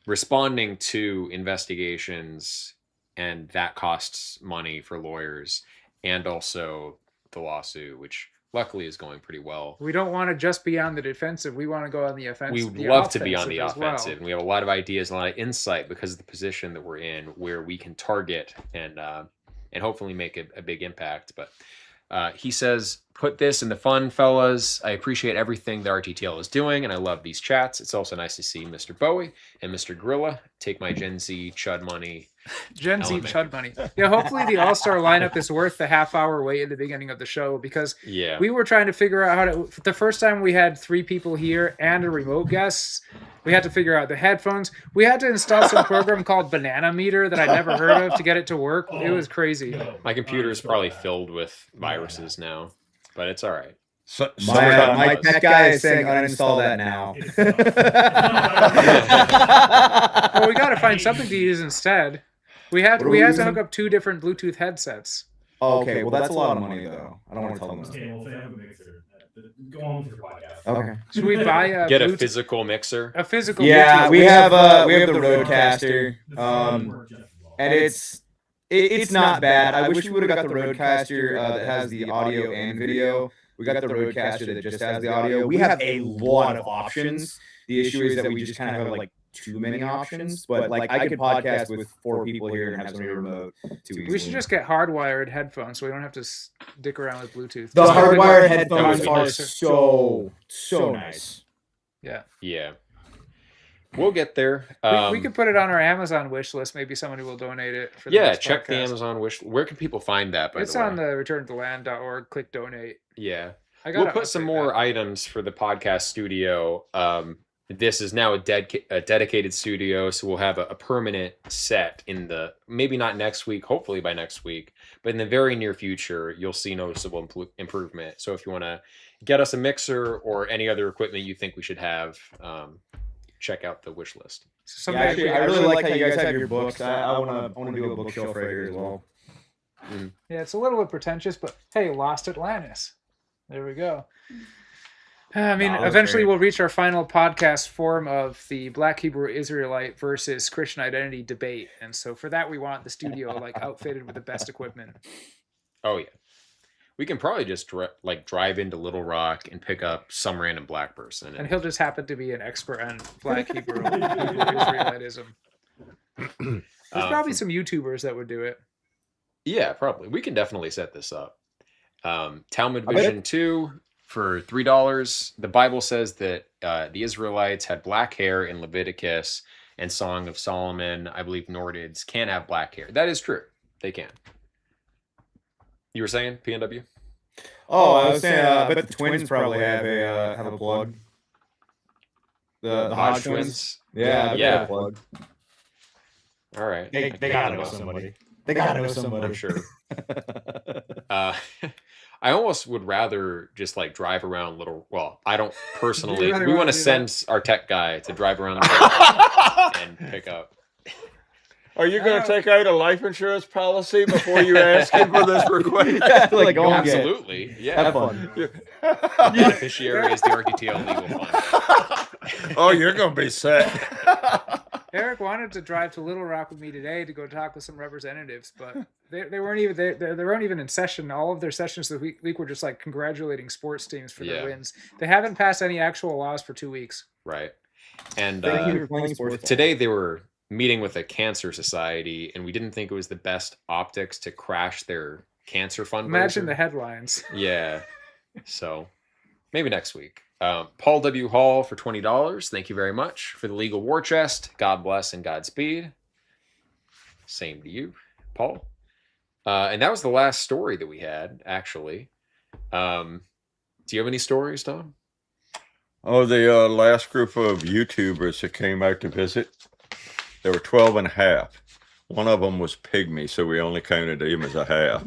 responding to investigations, and that costs money for lawyers, and also the lawsuit, which luckily is going pretty well. We don't want to just be on the defensive. We want to go on the offensive. We would love to be on the offensive, and we have a lot of ideas and a lot of insight because of the position that we're in, where we can target and hopefully make a big impact. But he says, put this in the fun, fellas. I appreciate everything the RTTL is doing, and I love these chats. It's also nice to see Mr. Bowie and Mr. Gorilla take my Gen Z chud money. Gen Z chud money. Yeah, hopefully the all-star lineup is worth the half-hour wait at the beginning of the show, because we were trying to figure out how to... The first time we had 3 people here and a remote guest, we had to figure out the headphones. We had to install some program called Banana Meter that I'd never heard of to get it to work. It was crazy. My computer is probably filled with viruses now, but it's all right. So, my tech guy is saying uninstall that now. Well, we got to find something to use instead. We had to hook up 2 different Bluetooth headsets. Oh, okay, well that's a lot of money though. I don't want to tell them. Okay, well, if they have a mixer, go on with your podcast. Okay. Should we buy a a physical mixer? A physical. Yeah, Bluetooth. we have the Rodecaster, and it's not bad. I wish we would have got the Rodecaster that has the audio and video. We got the Rodecaster that just has the audio. We have a lot of options. The issue is that we just kind of have like too many options. But like I could podcast with 4 people here and have somebody remote too easily. We should just get hardwired headphones so we don't have to stick around with Bluetooth. The hardwired headphones are so nice. Yeah. Yeah. We'll get there. We could put it on our Amazon wish list. Maybe somebody will donate it. For the next check podcast. the Amazon wish. Where can people find that? It's on the returntoland.org. Click donate. Yeah. We'll put some more items for the podcast studio. This is now a dedicated studio, so we'll have a permanent set in the, maybe not next week, hopefully by next week, but in the very near future, you'll see noticeable improvement. So if you want to get us a mixer or any other equipment you think we should have, check out the wish list. Yeah, actually, I really like how you guys have your books. I want to do a bookshelf right here as well. Yeah, it's a little bit pretentious, but hey, Lost Atlantis. There we go. I mean, eventually we'll reach our final podcast form of the Black Hebrew Israelite versus Christian identity debate. And so for that, we want the studio like outfitted with the best equipment. Oh, yeah. We can probably just drive into Little Rock and pick up some random black person. And he'll just happen to be an expert on Black Hebrew Israelitism. There's probably some YouTubers that would do it. Yeah, probably. We can definitely set this up. Talmud Vision 2 for $3. The Bible says that the Israelites had black hair in Leviticus, and Song of Solomon, I believe Nordids can have black hair. That is true. They can. You were saying, PNW? Oh, I was saying, I bet the twins probably have a plug. The Hodge twins? Yeah. A plug. All right. They gotta know somebody. They gotta know somebody. I'm sure. I almost would rather just like drive around I don't personally. We want to send our tech guy to drive around and pick up. Are you going to take out a life insurance policy before you ask him for this request? Yeah, like, go and get it. Absolutely. Yeah. Have fun. Beneficiary is the RTTL legal fund. Oh, you're going to be set. Eric wanted to drive to Little Rock with me today to go talk with some representatives, but they weren't even they weren't even in session. All of their sessions this week were just like congratulating sports teams for their wins. They haven't passed any actual laws for 2 weeks. Right. And Thank you for playing sports. today they were meeting with a cancer society, and we didn't think it was the best optics to crash their cancer fundraiser. Imagine the headlines. Yeah. So maybe next week. Paul W. Hall for $20. Thank you very much for the legal war chest. God bless and Godspeed. Same to you, Paul. And that was the last story that we had, actually. Do you have any stories, Tom? Oh, the last group of YouTubers that came out to visit, there were 12 and a half. One of them was pygmy, so we only counted him as a half.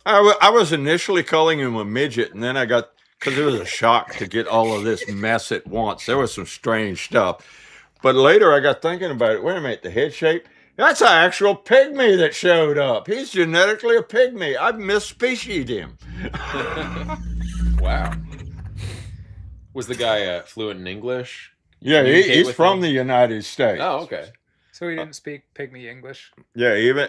I was initially calling him a midget, and then I got, because it was a shock to get all of this mess at once. There was some strange stuff. But later I got thinking about it. Wait a minute, the head shape? That's an actual pygmy that showed up. He's genetically a pygmy. I've misspecied him. Wow. Was the guy fluent in English? Yeah, he's from the United States. Oh, okay. So he didn't speak pygmy English. Yeah, even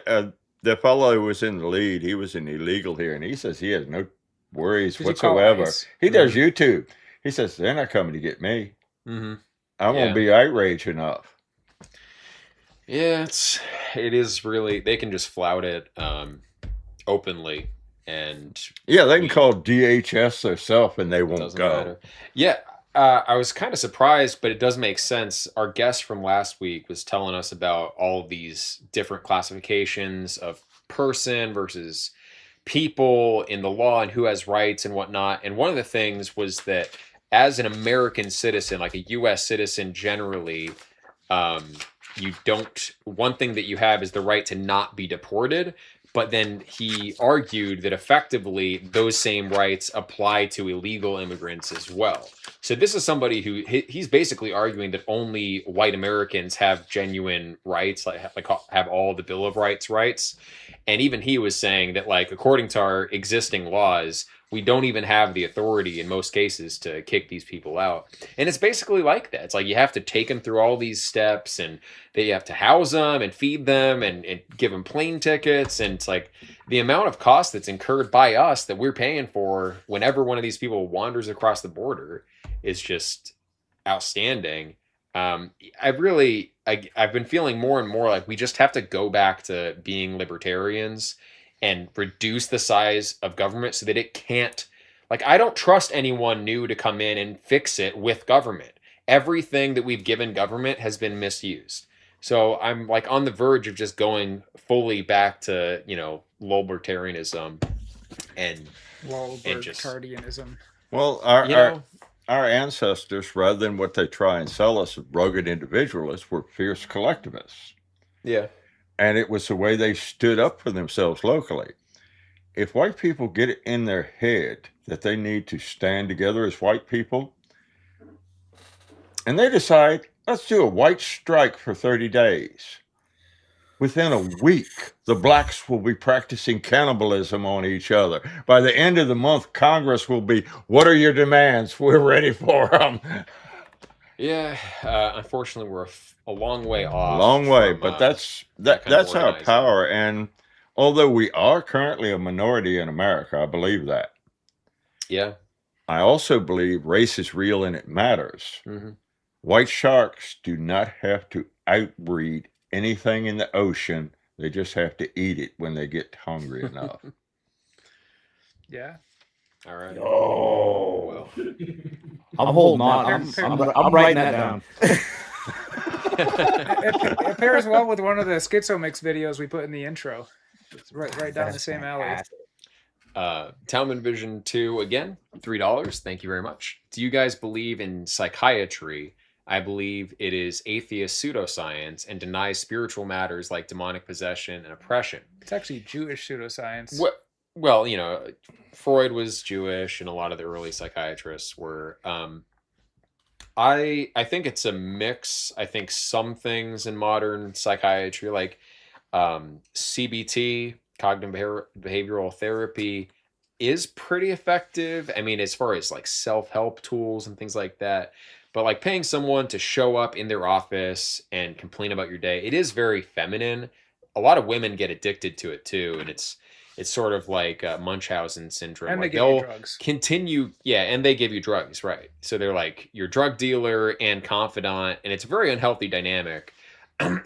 the fellow who was in the lead, he was an illegal here, and he says he has no worries Did you call whatsoever. ICE? He does YouTube. He says they're not coming to get me. Mm-hmm. I won't be outraged enough. Yeah, it is really, they can just flout it openly, and yeah, they can call DHS themselves and they won't go. Matter. Yeah, I was kind of surprised, but it does make sense. Our guest from last week was telling us about all of these different classifications of person versus people in the law and who has rights and whatnot. And one of the things was that as an American citizen, like a U.S. citizen generally, you don't, one thing that you have is the right to not be deported. But then he argued that effectively those same rights apply to illegal immigrants as well. So this is somebody who he's basically arguing that only white Americans have genuine rights, like have all the Bill of rights. And even he was saying that, like, according to our existing laws, we don't even have the authority in most cases to kick these people out. And it's basically like that. It's like you have to take them through all these steps, and they have to house them and feed them and give them plane tickets. And it's like the amount of cost that's incurred by us that we're paying for whenever one of these people wanders across the border is just outstanding. I've been feeling more and more like we just have to go back to being libertarians and reduce the size of government so that it can't, like, I don't trust anyone new to come in and fix it with government. Everything that we've given government has been misused. So I'm like on the verge of just going fully back to, libertarianism and just Cardianism. Well, our ancestors, rather than what they try and sell us as rugged individualists, were fierce collectivists. Yeah. And it was the way they stood up for themselves locally. If white people get it in their head that they need to stand together as white people, and they decide, let's do a white strike for 30 days. Within a week, the blacks will be practicing cannibalism on each other. By the end of the month, Congress will be, what are your demands? We're ready for them. Yeah, unfortunately, we're a long way off. Long way, but that's our power. And although we are currently a minority in America, I believe that. Yeah. I also believe race is real and it matters. Mm-hmm. White sharks do not have to outbreed anything in the ocean. They just have to eat it when they get hungry enough. Yeah. All right. Oh, well. I'm holding on. I'm writing that down. It pairs well with one of the Schizo Mix videos we put in the intro. It's right down the same alley. Talman Vision 2, again, $3. Thank you very much. Do you guys believe in psychiatry? I believe it is atheist pseudoscience and denies spiritual matters like demonic possession and oppression. It's actually Jewish pseudoscience. Well, Freud was Jewish, and a lot of the early psychiatrists were. I think it's a mix. I think some things in modern psychiatry, like CBT, cognitive behavioral therapy, is pretty effective. I mean, as far as like self-help tools and things like that. But like paying someone to show up in their office and complain about your day, it is very feminine. A lot of women get addicted to it too, and it's sort of like Munchausen syndrome. And they Like give you they'll drugs. continue, yeah, and they give you drugs, right? So they're like your drug dealer and confidant, and it's a very unhealthy dynamic.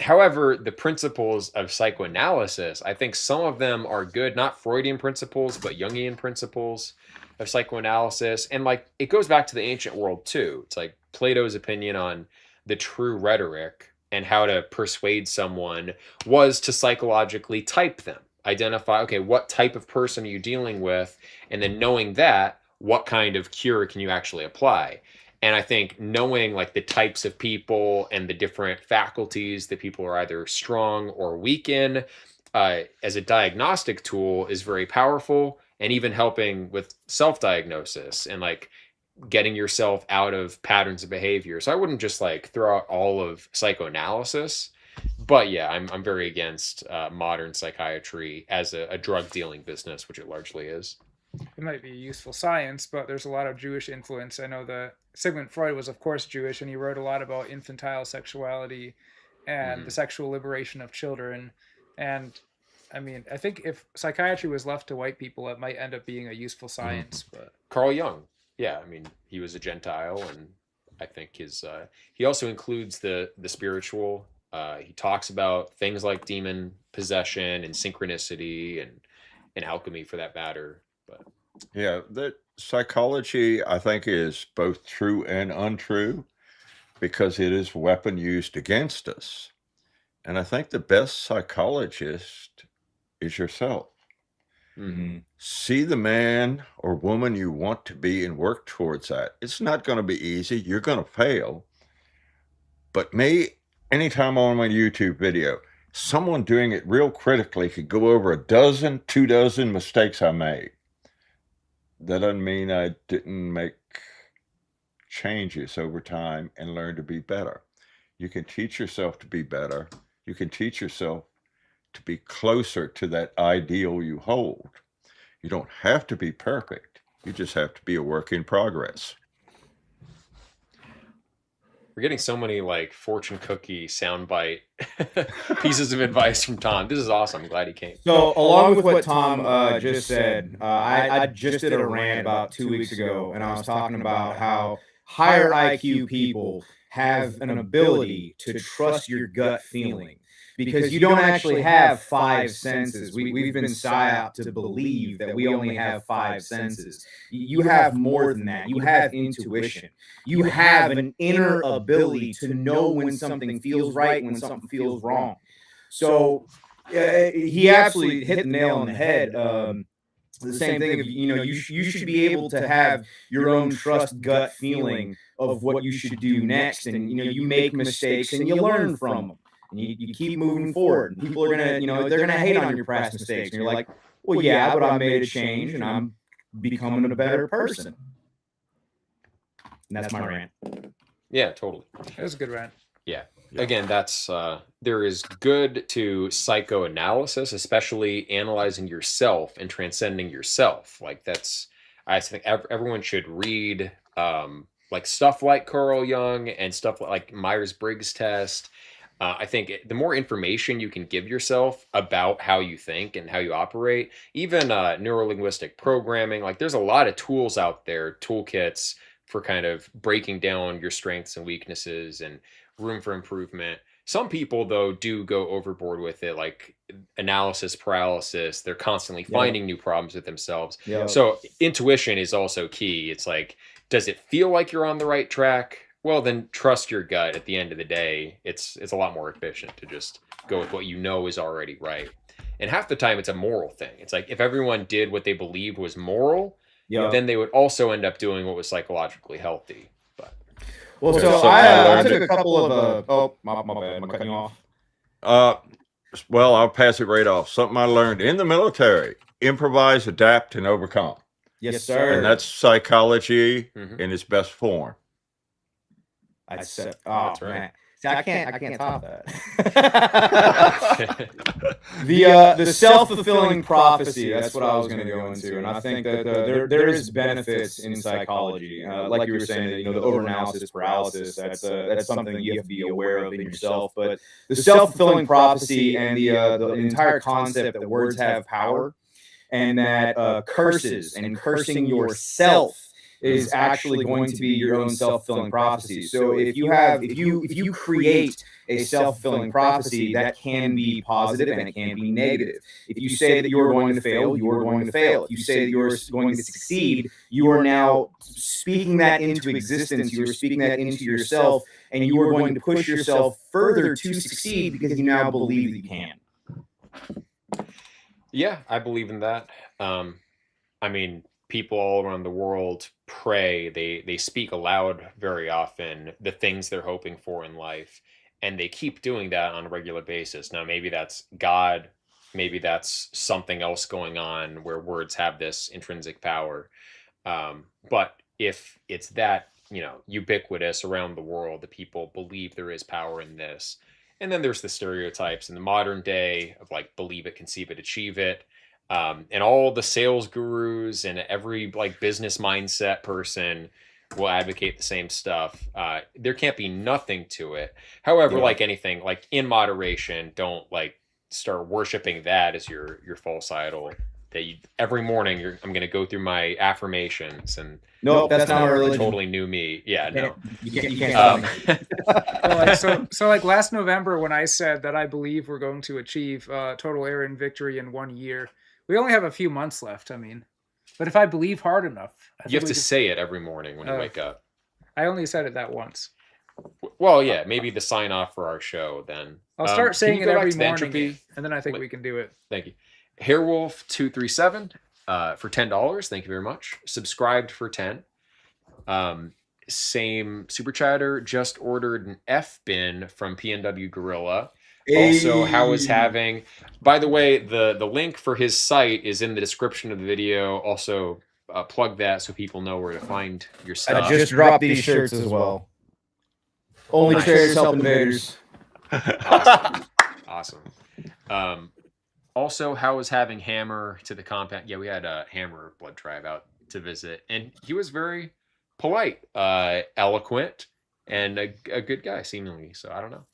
However, the principles of psychoanalysis, I think some of them are good, not Freudian principles, but Jungian principles of psychoanalysis. And like it goes back to the ancient world too. It's like Plato's opinion on the true rhetoric and how to persuade someone was to psychologically type them, identify, okay, what type of person are you dealing with? And then knowing that, what kind of cure can you actually apply? And I think knowing like the types of people and the different faculties that people are either strong or weak in as a diagnostic tool is very powerful, and even helping with self-diagnosis and like getting yourself out of patterns of behavior. So I wouldn't just like throw out all of psychoanalysis, but yeah, I'm very against modern psychiatry as a drug dealing business, which it largely is. It might be useful science, but there's a lot of Jewish influence. I know that Sigmund Freud was, of course, Jewish, and he wrote a lot about infantile sexuality and the sexual liberation of children. And I mean, I think if psychiatry was left to white people, it might end up being a useful science. But Carl Jung, yeah, I mean, he was a Gentile, and I think his he also includes the spiritual. He talks about things like demon possession and synchronicity and alchemy, for that matter. But Yeah, that psychology, I think, is both true and untrue because it is a weapon used against us. And I think the best psychologist is yourself. See the man or woman you want to be and work towards that. It's not going to be easy. You're going to fail. But anytime on my YouTube video, someone doing it real critically could go over a dozen, 2 dozen mistakes I made. That doesn't mean I didn't make changes over time and learn to be better. You can teach yourself to be better. You can teach yourself to be closer to that ideal you hold. You don't have to be perfect. You just have to be a work in progress. we're getting so many like fortune cookie soundbite pieces of advice from Tom. This is awesome. I'm glad he came. So, along with what Tom just said, I just did a rant about 2 weeks ago, and I was talking about how higher IQ people have an ability to trust your gut feeling because you don't actually have 5 senses. We've been psyoped to believe that we only have 5 senses. You have more than that. You have intuition. You have an inner ability to know when something feels right, when something feels wrong. So he absolutely hit the nail on the head. The same thing of, you should be able to have your own trust gut feeling of what you should do next. And, you make mistakes and you learn from them. And you keep moving forward. And people are going to, they're going to hate on your past mistakes. And you're like, well, yeah, but I made a change and I'm becoming a better person. And that's my rant. Yeah, totally. that was a good rant. Yeah. Again, that's there is good to psychoanalysis, especially analyzing yourself and transcending yourself. Like that's, I think everyone should read like stuff like Carl Jung and stuff like Myers-Briggs test. I think the more information you can give yourself about how you think and how you operate, even neuro-linguistic programming, like there's a lot of tools out there, toolkits for kind of breaking down your strengths and weaknesses and room for improvement. Some people, though, do go overboard with it, like analysis paralysis. They're constantly finding new problems with themselves. So intuition is also key. It's like, does it feel like you're on the right track? Well, then trust your gut. At the end of the day, it's a lot more efficient to just go with what you know is already right. And half the time, it's a moral thing. It's like if everyone did what they believed was moral, then they would also end up doing what was psychologically healthy. Well, so I took a couple of my bad, I'm cutting you off. Well, I'll pass it right off. Something I learned in the military: improvise, adapt, and overcome. Yes, sir. And that's psychology in its best form. I said, That's oh right. man, see, I can't top that. The self-fulfilling prophecy. That's what I was going to go into, and I think that there is benefits in psychology, like you were saying, that, the overanalysis paralysis. That's something you have to be aware of in yourself. But the self-fulfilling prophecy and the entire concept that words have power, and that curses and cursing yourself is actually going to be your own self-fulfilling prophecy. So if you create a self-fulfilling prophecy, that can be positive and it can be negative. If you say that you're going to fail, you are going to fail. If you say that you're going to succeed, you are now speaking that into existence. You are speaking that into yourself, and you are going to push yourself further to succeed because you now believe that you can. Yeah, I believe in that. I mean, people all around the world pray. They speak aloud very often the things they're hoping for in life, and they keep doing that on a regular basis. Now, maybe that's God, maybe that's something else going on where words have this intrinsic power. But if it's that, ubiquitous around the world, that people believe there is power in this, and then there's the stereotypes in the modern day of like believe it, conceive it, achieve it. And all the sales gurus and every like business mindset person will advocate the same stuff. There can't be nothing to it. However, like anything, like in moderation, don't like start worshiping that as your false idol. That every morning I'm going to go through my affirmations and nope, that's not my religion. Totally new me. Yeah, no. You can't so like last November when I said that I believe we're going to achieve total Aryan victory in 1 year, we only have a few months left. I mean, but if I believe hard enough, you have to say it every morning when you wake up. I only said it that once. Well, yeah, maybe the sign off for our show then. I'll start saying it every morning, and then I think we can do it. Thank you. Hairwolf237 for $10. Thank you very much. Subscribed for 10. Same super chatter just ordered an F bin from PNWGuerilla. Also, how is having, by the way, the link for his site is in the description of the video. Also, plug that so people know where to find your stuff. I just dropped these shirts as well. Only chairs help invaders. Awesome. Also, how was having Hammer to the compound? Yeah, we had Hammer Blood Tribe out to visit, and he was very polite, eloquent, and a good guy, seemingly. So I don't know.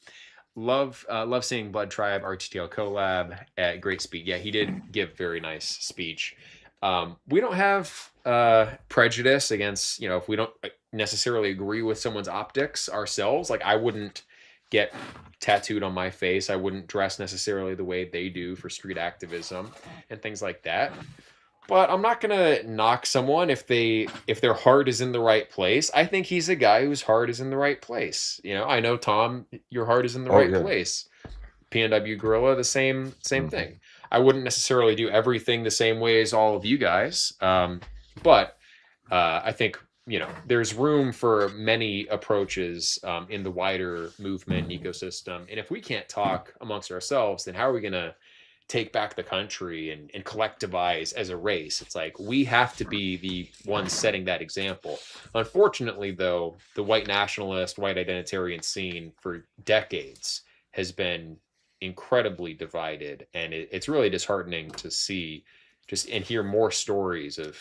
Love seeing Blood Tribe RTTL collab at great speed. Yeah, he did give very nice speech. We don't have prejudice against, if we don't necessarily agree with someone's optics ourselves. Like I wouldn't get tattooed on my face. I wouldn't dress necessarily the way they do for street activism and things like that. But I'm not gonna knock someone if their heart is in the right place. I think he's a guy whose heart is in the right place. I know Tom, your heart is in the right place. PNWGuerilla, the same thing. I wouldn't necessarily do everything the same way as all of you guys, but I think there's room for many approaches in the wider movement ecosystem. And if we can't talk amongst ourselves, then how are we gonna take back the country and collectivize as a race? It's like we have to be the ones setting that example. Unfortunately, though, the white nationalist, white identitarian scene for decades has been incredibly divided, and it's really disheartening to see and hear more stories of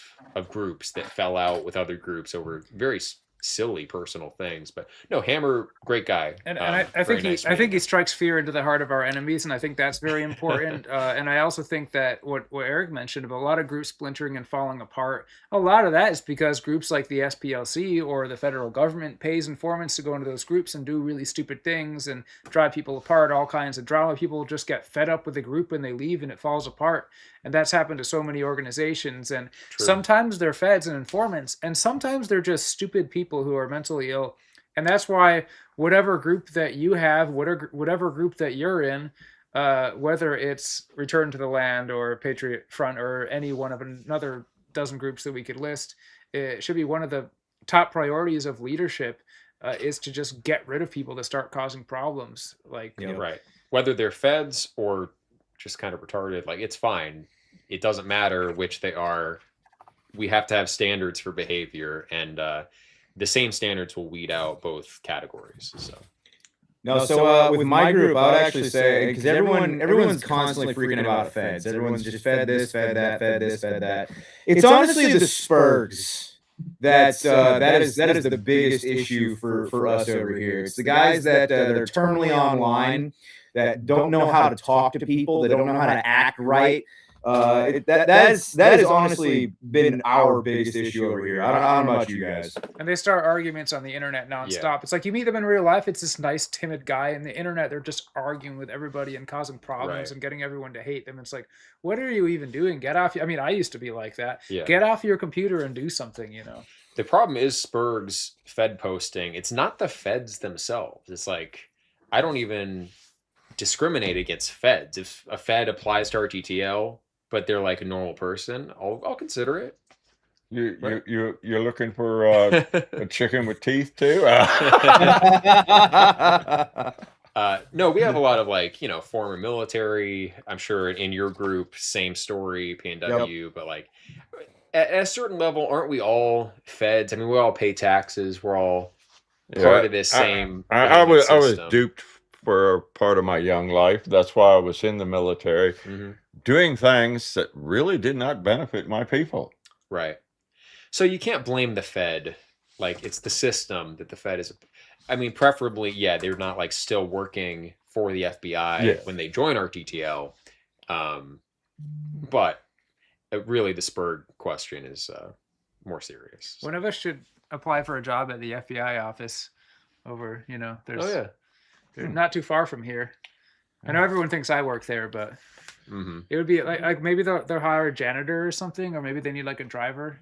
groups that fell out with other groups over very silly personal things. But no, Hammer, great guy, and I think he strikes fear into the heart of our enemies, and I think that's very important. And I also think that what Eric mentioned about a lot of groups splintering and falling apart, a lot of that is because groups like the SPLC or the federal government pays informants to go into those groups and do really stupid things and drive people apart, all kinds of drama. People just get fed up with the group and they leave and it falls apart. And that's happened to so many organizations. And sometimes they're feds and informants, and sometimes they're just stupid people who are mentally ill. And that's why whatever group that you have, whatever group that you're in, whether it's Return to the Land or Patriot Front or any one of another dozen groups that we could list, it should be one of the top priorities of leadership is to just get rid of people that start causing problems. Like, right. Whether they're feds or just kind of retarded, like it's fine. It doesn't matter which they are. We have to have standards for behavior, and the same standards will weed out both categories. So. No, so with my group, I would actually say, because everyone's constantly freaking about feds. Everyone's just fed this, fed that, fed this, fed that. It's honestly the Spurgs that is the biggest issue for us over here. It's the guys that they're terminally online, that don't know how to talk to people, that don't know how to act right. That has honestly been our biggest issue over here. I don't know about you guys. And they start arguments on the internet nonstop. Yeah. It's like you meet them in real life, it's this nice, timid guy. And the internet, they're just arguing with everybody and causing problems and getting everyone to hate them. It's like, what are you even doing? Get off. I mean, I used to be like that. Yeah. Get off your computer and do something, you know. The problem is Spurg's Fed posting. It's not the feds themselves. It's like, I don't even discriminate against feds. If a Fed applies to RTTL, but they're like a normal person, I'll consider it. You're looking for a chicken with teeth too? No, we have a lot of like, former military. I'm sure in your group, same story, PNW, but like at a certain level, aren't we all feds? I mean, we all pay taxes. We're all part of this same. I was duped for part of my young life. That's why I was in the military, doing things that really did not benefit my people. Right. So you can't blame the Fed. Like, it's the system that the Fed is. I mean, preferably, they're not like still working for the FBI when they join RTTL. But really, the Spurg question is more serious. One of us should apply for a job at the FBI office over, there's they're not too far from here. I know everyone thinks I work there, but it would be like maybe they'll hire a janitor or something, or maybe they need like a driver,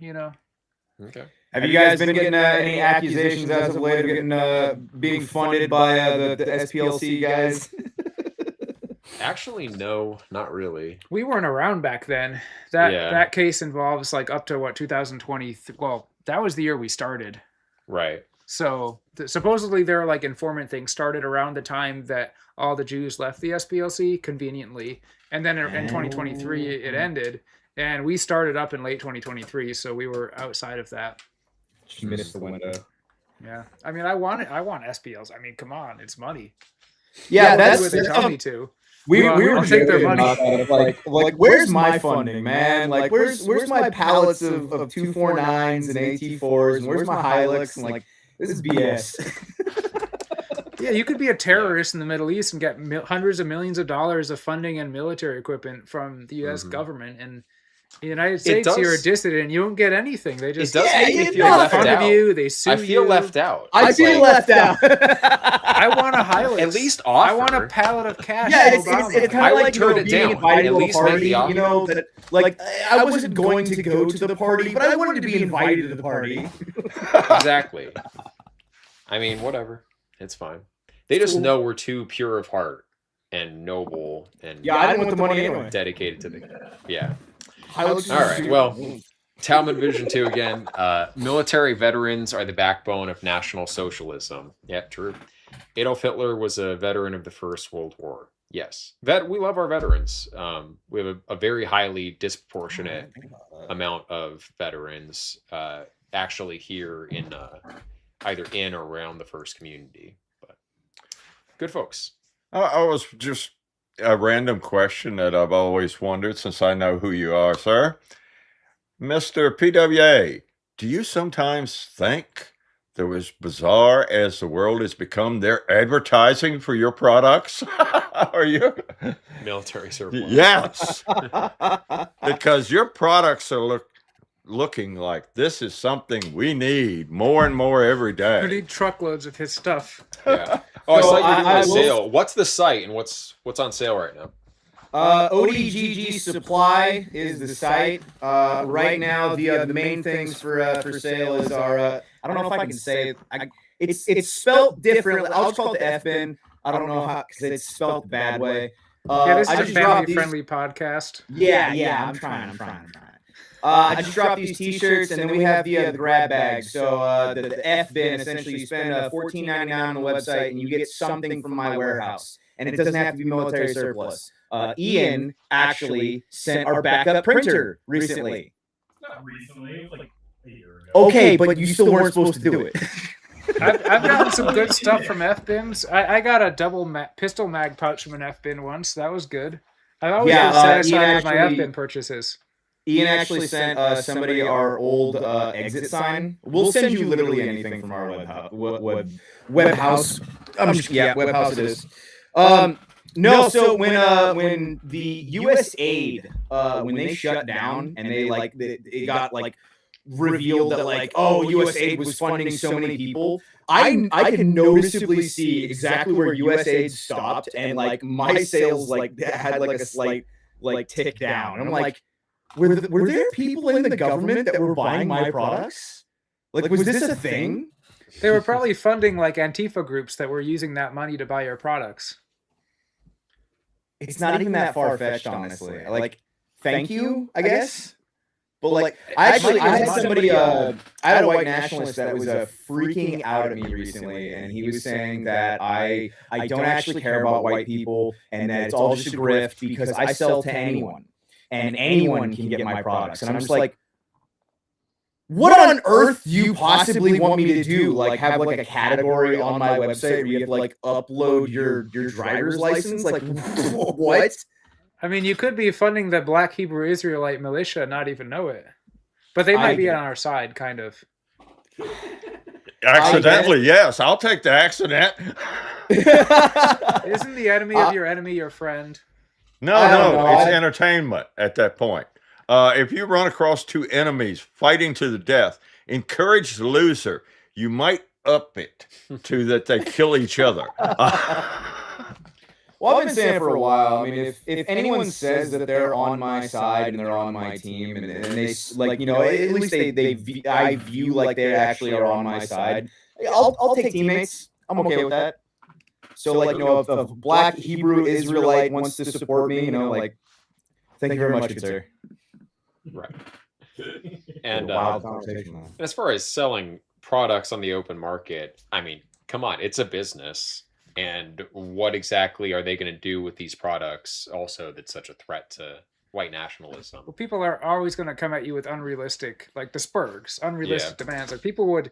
Okay. Have you guys been getting any accusations as of late of getting being funded by the SPLC guys? Actually, no, not really. We weren't around back then. That case involves like up to 2020. Well, that was the year we started. Right. So supposedly their like informant thing started around the time that all the Jews left the SPLC conveniently, and then in 2023 it ended, and we started up in late 2023, so we were outside of that. Just missed the window. Yeah, I mean, I want SPLs. I mean, come on, it's money. Yeah, that's what they tell me to. We were take their money. Like, where's my funding, man? Like, where's my pallets of 249s and AT4s, and where's my Hilux? And like, this is BS. Yeah, you could be a terrorist in the Middle East and get hundreds of millions of dollars of funding and military equipment from the U.S. government, and in the United States, you're a dissident. You don't get anything. They just make me feel left out. You. They sue you. I feel left out. I feel left out. I want a Hilux. At least offer. I want a pallet of cash. Yeah, it's kind of like turn it down. At least make the offer. That, like, I wasn't going to go to the party, but I wanted to be invited to the party. Exactly. I mean, whatever. It's fine. They just know we're too pure of heart and noble and I didn't want the money anyway. Dedicated to the All right. Well, Talmud Vision 2 again. Military veterans are the backbone of National Socialism. Yeah, true. Adolf Hitler was a veteran of the First World War. Yes. We love our veterans. We have a very highly disproportionate amount of veterans actually here in either in or around the first community. But good folks. I was just a random question that I've always wondered, since I know who you are, sir. Mr. PWA, do you sometimes think that as bizarre as the world has become, they're advertising for your products? Are you? Military surplus. Yes. Because your products are looking like this is something we need more and more every day. We need truckloads of his stuff. Yeah. Oh, so I saw you doing a sale. What's the site and what's on sale right now? ODGG Supply is the site. Right now, the main things for sale is our. I don't know if I can say it. It's spelled differently. I'll just call it the F-bin. I don't know how, because it's spelled the bad way. This is a family-friendly podcast. Yeah. I'm trying. I just dropped these T-shirts, and then we have the grab bags. So the F-bin, essentially, you spend $14.99 on the website, and you get something from my warehouse. And it doesn't have to be military surplus. Ian actually sent our backup printer recently. Not recently, like a year ago. Okay, but you still weren't supposed to do it. I've gotten some good stuff from F-bins. I got a double pistol mag pouch from an F-bin once. That was good. I've always been satisfied with my F-bin purchases. Ian actually sent somebody our old exit sign. We'll send you literally anything from our web house. Web house it is. No, so when the U.S. aid when they shut down and it got revealed that U.S. aid was funding so many people, I can noticeably see exactly where U.S. aid stopped and my sales had a slight tick down. And I'm like, were there people in the government that were buying my products? Was this a thing? They were probably funding Antifa groups that were using that money to buy your products. It's not even that far-fetched, honestly. Thank you, I guess. But I had somebody, I had a white nationalist that was freaking out at me recently, and he was saying that I don't actually care about white people, and that it's all just a grift because I sell to anyone, and anyone can get my products. And I'm just like, what on earth do you possibly want me to do? Have a category on my website where you have to upload your driver's license? What? I mean, you could be funding the Black Hebrew Israelite militia and not even know it. But they might be on our side, kind of. Accidentally, yes. I'll take the accident. Isn't the enemy of your enemy your friend? No, it's entertainment at that point. If you run across two enemies fighting to the death, encourage the loser. You might up it to that they kill each other. Well, I've been saying for a while. I mean, if anyone says that they're on my side and they're on my team, and they at least I view they actually are on my side. I'll take teammates. I'm okay with that. So if a Black Hebrew Israelite wants to support me, thank you very much, good sir. Right. And as far as selling products on the open market, I mean, come on, it's a business. And what exactly are they going to do with these products also that's such a threat to white nationalism? Well, people are always going to come at you with unrealistic, the Spurgs, unrealistic demands. People would,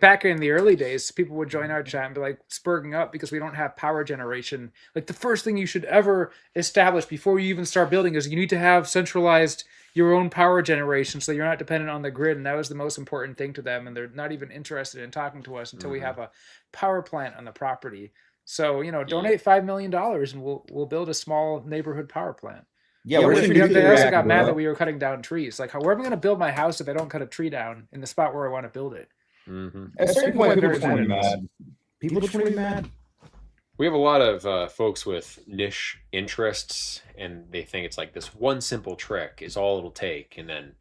back in the early days, people would join our chat and be spurging up because we don't have power generation. The first thing you should ever establish before you even start building is you need to have centralized your own power generation so you're not dependent on the grid. And that was the most important thing to them. And they're not even interested in talking to us until we have a power plant on the property. So, donate $5 million and we'll build a small neighborhood power plant. Yeah, they also got mad that we were cutting down trees. Where am I going to build my house if I don't cut a tree down in the spot where I want to build it? Mm-hmm. At a certain point, people just want to be mad. People just want to be mad. We have a lot of folks with niche interests, and they think it's this one simple trick is all it'll take, and then,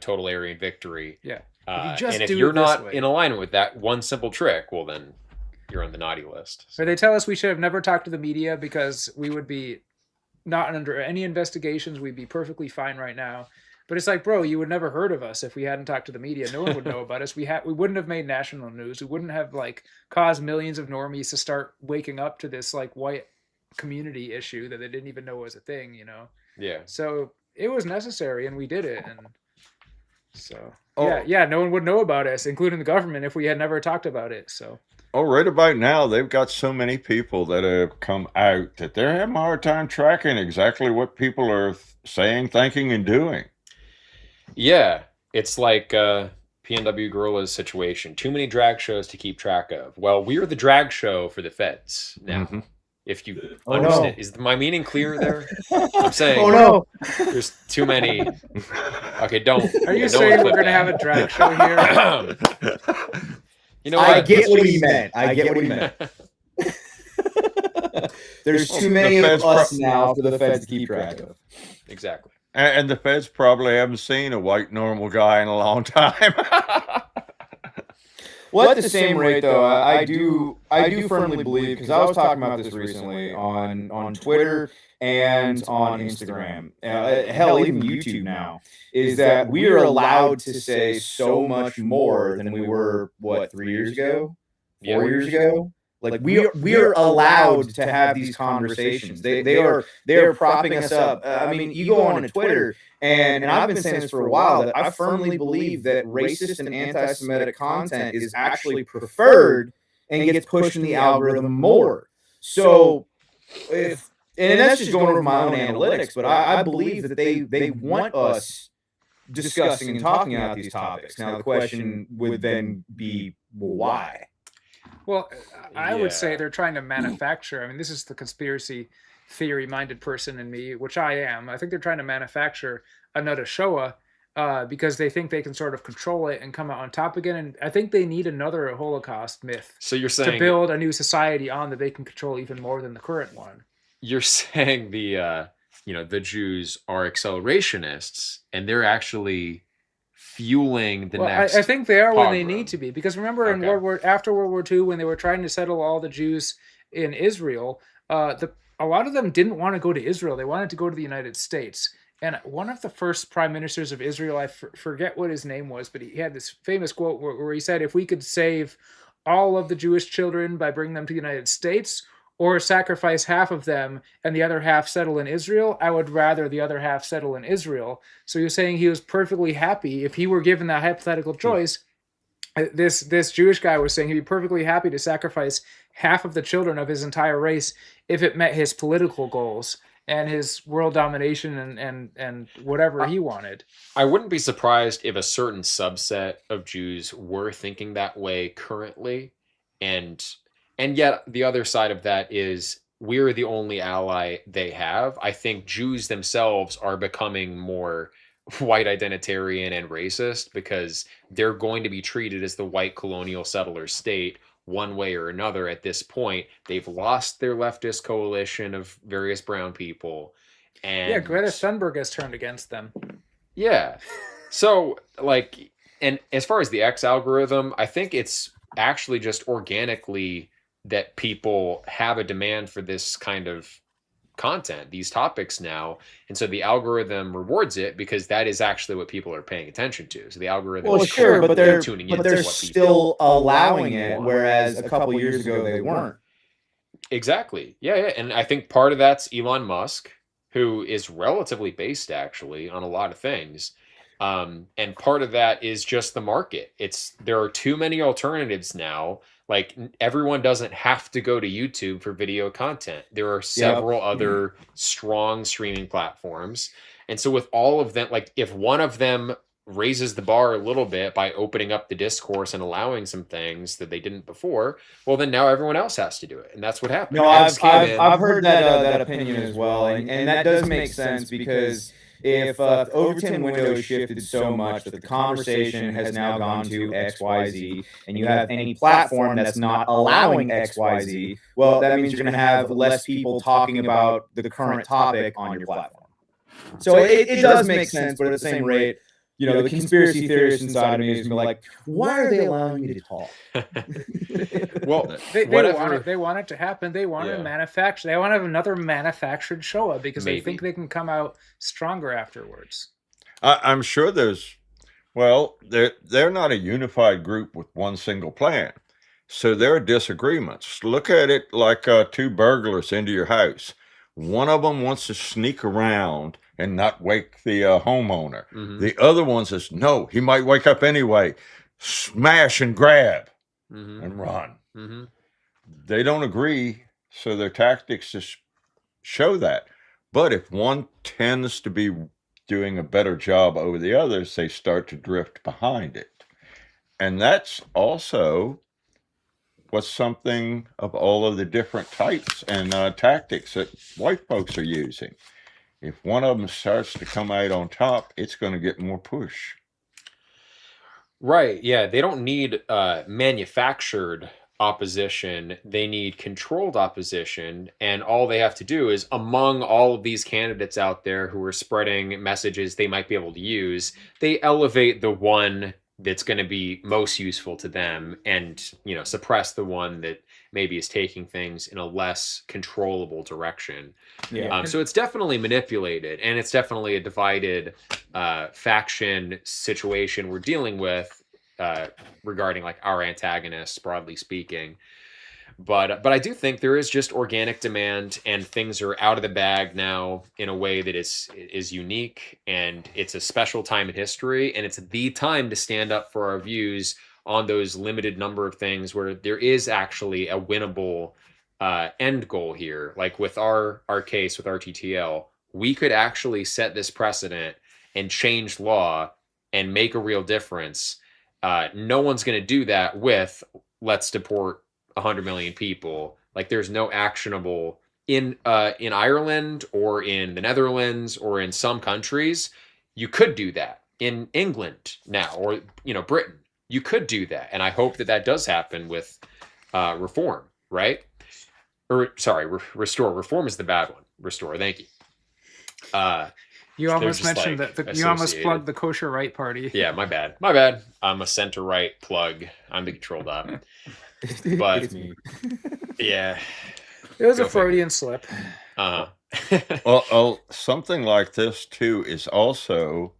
total Aryan victory. Yeah. And if you're not in alignment with that one simple trick, well, then you're on the naughty list. So. Or they tell us we should have never talked to the media because we would be not under any investigations. We'd be perfectly fine right now. But it's bro, you would never heard of us if we hadn't talked to the media. No one would know about us. We wouldn't have made national news. We wouldn't have caused millions of normies to start waking up to this white community issue that they didn't even know was a thing, Yeah. So it was necessary and we did it. And so no one would know about us, including the government, if we had never talked about it. So right about now, they've got so many people that have come out that they're having a hard time tracking exactly what people are saying, thinking, and doing. Yeah, it's PNWGuerilla's situation. Too many drag shows to keep track of. Well, we're the drag show for the feds now. Mm-hmm. If you understand, is my meaning clear there? I'm saying, there's too many. Okay, don't. Are you saying we're going to have a drag show here? I get what he meant. There's too many of us now for the feds to keep track of. Exactly. And the feds probably haven't seen a white normal guy in a long time. Well, at the same rate, though, I do firmly believe, because I was talking about this recently on Twitter and on Instagram, hell, even YouTube now, is that we are allowed to say so much more than we were, 3 years ago? 4 years ago? Like we're allowed to have these conversations. They are propping us up. I mean, you go on to Twitter, and I've been saying this for a while, that I firmly believe that racist and anti-Semitic content is actually preferred and gets pushed in the algorithm more. So and that's just going over my own analytics, but I believe that they want us discussing and talking about these topics. Now the question would then be, well, why? Well, I would say they're trying to manufacture. I mean, this is the conspiracy theory-minded person in me, which I am. I think they're trying to manufacture another Shoah because they think they can sort of control it and come out on top again. And I think they need another Holocaust myth. So you're saying to build a new society on that they can control even more than the current one. You're saying the Jews are accelerationists, and they're actually fueling the next. I think they are when they pogrom. need to be, because remember after World War II, when they were trying to settle all the Jews in Israel, a lot of them didn't want to go to Israel. They wanted to go to the United States. And one of the first prime ministers of Israel, I forget what his name was, but he had this famous quote where he said, if we could save all of the Jewish children by bringing them to the United States, or sacrifice half of them and the other half settle in Israel, I would rather the other half settle in Israel. So you're saying he was perfectly happy if he were given that hypothetical choice. This Jewish guy was saying he'd be perfectly happy to sacrifice half of the children of his entire race if it met his political goals and his world domination and whatever he wanted. I wouldn't be surprised if a certain subset of Jews were thinking that way currently, and yet the other side of that is we're the only ally they have. I think Jews themselves are becoming more white identitarian and racist because they're going to be treated as the white colonial settler state one way or another at this point. They've lost their leftist coalition of various brown people. And Greta Thunberg has turned against them. Yeah. So, and as far as the X algorithm, I think it's actually just organically that people have a demand for this kind of content, these topics now. And so the algorithm rewards it because that is actually what people are paying attention to. So the algorithm is sure, but they're tuning in. They're still allowing it, whereas a couple years ago they weren't. Exactly. Yeah. And I think part of that's Elon Musk, who is relatively based actually on a lot of things. And part of that is just the market. There are too many alternatives now. Like everyone doesn't have to go to YouTube for video content. There are several other strong streaming platforms. And so with all of them, like if one of them raises the bar a little bit by opening up the discourse and allowing some things that they didn't before, well, then now everyone else has to do it. And that's what happened. No, I've heard that opinion as well. And that does make sense because if Overton windows shifted so much that the conversation has now gone to XYZ, and you have any platform that's not allowing XYZ, well, that means you're going to have less people talking about the current topic on your platform. So it does make sense, but at the same rate, the conspiracy theorist inside of me is going to be like, why are they allowing me to talk? Well, they want it to happen. They want to manufacture. They want to have another manufactured Shoah because they think they can come out stronger afterwards. I'm sure they're not a unified group with one single plan. So there are disagreements. Look at it like two burglars into your house. One of them wants to sneak around and not wake the homeowner. Mm-hmm. The other one says, no, he might wake up anyway. Smash and grab and run. Mm-hmm. They don't agree, so their tactics just show that. But if one tends to be doing a better job over the others, they start to drift behind it. And that's also what's something of all of the different types and tactics that white folks are using. If one of them starts to come out on top, it's going to get more push. Right. Yeah. They don't need manufactured opposition. They need controlled opposition. And all they have to do is, among all of these candidates out there who are spreading messages they might be able to use, they elevate the one that's going to be most useful to them and, suppress the one that maybe is taking things in a less controllable direction. Yeah. So it's definitely manipulated, and it's definitely a divided faction situation we're dealing with regarding like our antagonists, broadly speaking. But I do think there is just organic demand, and things are out of the bag now in a way that is unique, and it's a special time in history, and it's the time to stand up for our views on those limited number of things where there is actually a winnable end goal here. Like with our case with RTTL, we could actually set this precedent and change law and make a real difference. No one's going to do that with let's deport 100 million people. Like there's no actionable in Ireland or in the Netherlands or in some countries. You could do that in England now, or Britain. You could do that, and I hope that does happen with reform, right? Or sorry, restore. Reform is the bad one. Restore. Thank you. You almost mentioned like that. You almost plugged the kosher right party. Yeah, my bad. My bad. I'm a center right plug. I'm the control dot. But It's me. yeah, It was a Freudian slip. Well, something like this too is also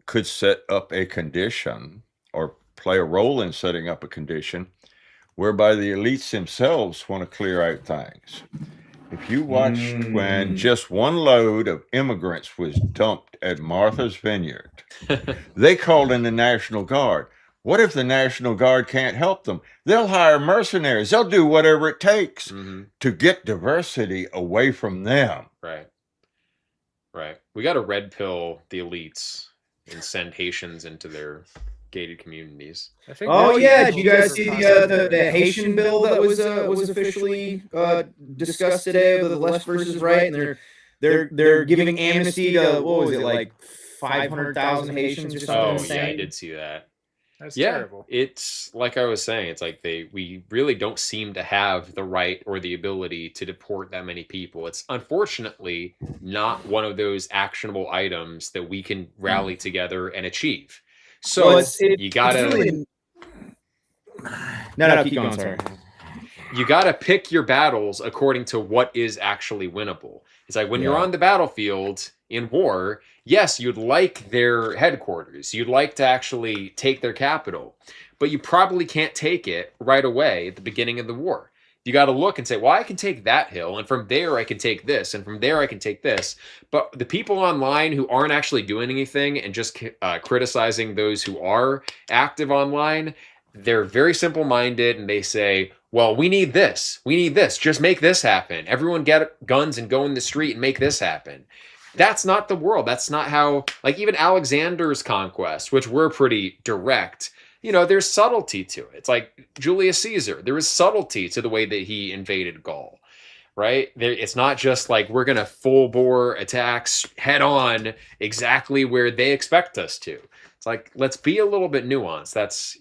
could set up a condition or play a role in setting up a condition whereby the elites themselves want to clear out things. If you watch when just one load of immigrants was dumped at Martha's Vineyard, they called in the National Guard. What if the National Guard can't help them? They'll hire mercenaries. They'll do whatever it takes to get diversity away from them. Right. We got to red pill the elites and send Haitians into their gated communities. Oh yeah, did you guys see the Haitian bill that was officially discussed today of the left versus right, and they're giving amnesty to what was it, like 500,000 Haitians or something? Oh insane? yeah, I did see that. That's Yeah, terrible. it's like I was saying. It's like we really don't seem to have the right or the ability to deport that many people. It's unfortunately not one of those actionable items that we can rally together and achieve. So you gotta no, keep going. Sorry. you gotta pick your battles according to what is actually winnable. It's like when you're on the battlefield in war, yes, you'd like their headquarters. You'd like to actually take their capital, but you probably can't take it right away at the beginning of the war. You got to look and say, well, I can take that hill, and from there I can take this, and from there I can take this. But the people online who aren't actually doing anything and just criticizing those who are active online, they're very simple-minded, and they say, well, we need this. We need this. Just make this happen. Everyone get guns and go in the street and make this happen. That's not the world. That's not how, like even Alexander's conquest, which were pretty direct, there's subtlety to it. It's like Julius Caesar. There was subtlety to the way that he invaded Gaul, right? It's not just like we're going to full bore attacks head on exactly where they expect us to. It's like, let's be a little bit nuanced. That's,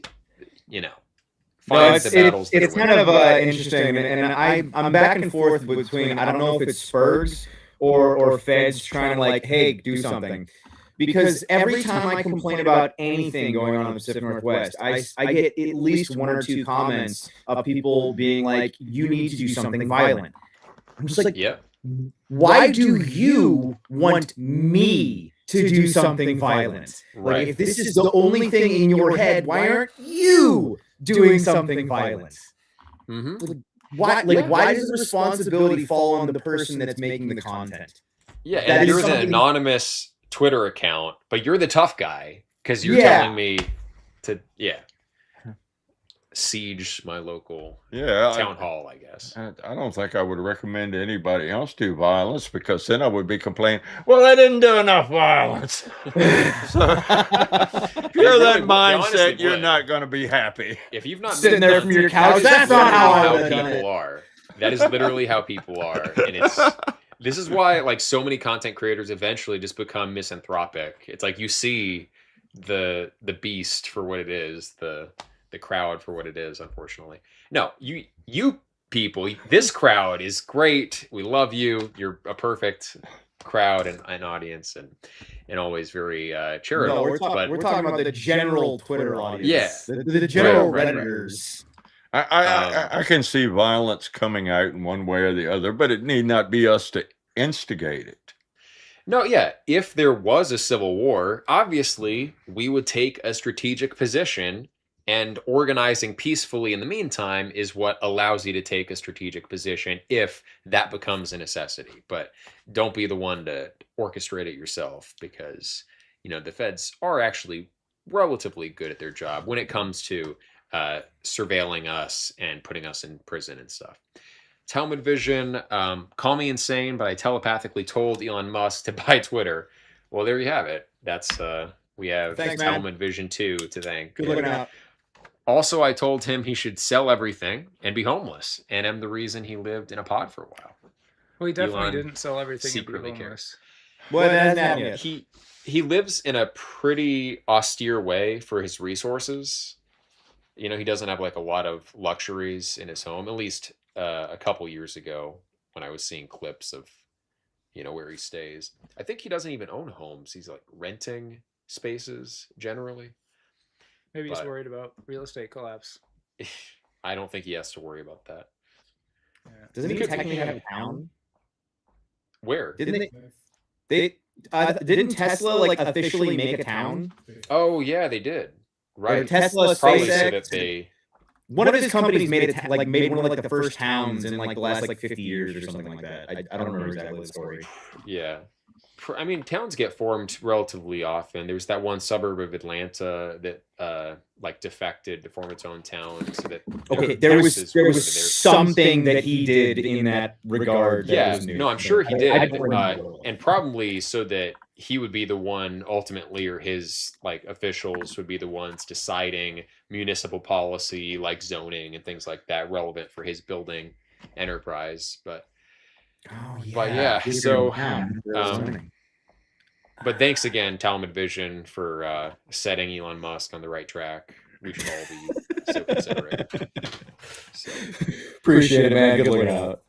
find the battles. It's kind of interesting. And I'm back and forth between, I don't know if it's Spurgs or Feds trying to like, hey, do something. Because every time I complain about anything going on in the Pacific Northwest, I get at least one or two comments of people being like, you need to do something violent. I'm just like, why do you want me to do something violent? Right. Like, if this is the only thing in your head, why aren't you doing something violent? Why does the responsibility fall on the person that's making the content? Yeah, and you're an anonymous Twitter account, but you're the tough guy because you're telling me to siege my local town hall, I guess. I don't think I would recommend anybody else do violence, because then I would be complaining, well, I didn't do enough violence. So if you're that mindset, you're not going to be happy. If you've not sitting there from your couch, that's not how people are. That is literally how people are, and this is why like so many content creators eventually just become misanthropic. It's like you see the beast for what it is, the crowd for what it is, unfortunately. No, you people, this crowd is great. We love you. You're a perfect crowd and audience and always very charitable. No, we're talking about the general Twitter audience. Yeah. The general Redditors. I can see violence coming out in one way or the other, but it need not be us to instigate it. No, yeah. If there was a civil war, obviously we would take a strategic position And organizing peacefully in the meantime is what allows you to take a strategic position if that becomes a necessity. But don't be the one to orchestrate it yourself, because, you know, the feds are actually relatively good at their job when it comes to surveilling us and putting us in prison and stuff. Talmud Vision, call me insane, but I telepathically told Elon Musk to buy Twitter. Well, there you have it. That's we have Talmud Vision 2 to thank. Good looking out. Also, I told him he should sell everything and be homeless, and am the reason he lived in a pod for a while. Well, he definitely Elon didn't sell everything and be secretly homeless. Well, that hasn't happened yet. He lives in a pretty austere way for his resources. You know, he doesn't have like a lot of luxuries in his home, at least a couple years ago when I was seeing clips of, you know, where he stays. I think he doesn't even own homes. He's like renting spaces generally. Maybe he's worried about real estate collapse. I don't think he has to worry about that. Yeah. Doesn't he technically have a town? Where? Didn't didn't Tesla like officially make a town? Oh yeah, they did. Right. Tesla, probably SpaceX, so that they. One of his companies made made one of like the first towns in like the last like 50 years or something like that. I don't remember exactly the story. Yeah. I mean, towns get formed relatively often. There's that one suburb of Atlanta that like defected to form its own town, so that there was something that he did in that regard. Yeah, no, I'm sure he did, and probably so that he would be the one ultimately, or his like officials would be the ones deciding municipal policy, like zoning and things like that, relevant for his building enterprise. But so but thanks again, Talmud Vision, for setting Elon Musk on the right track. We should all be so considerate. So. Appreciate it, man. Good looking out.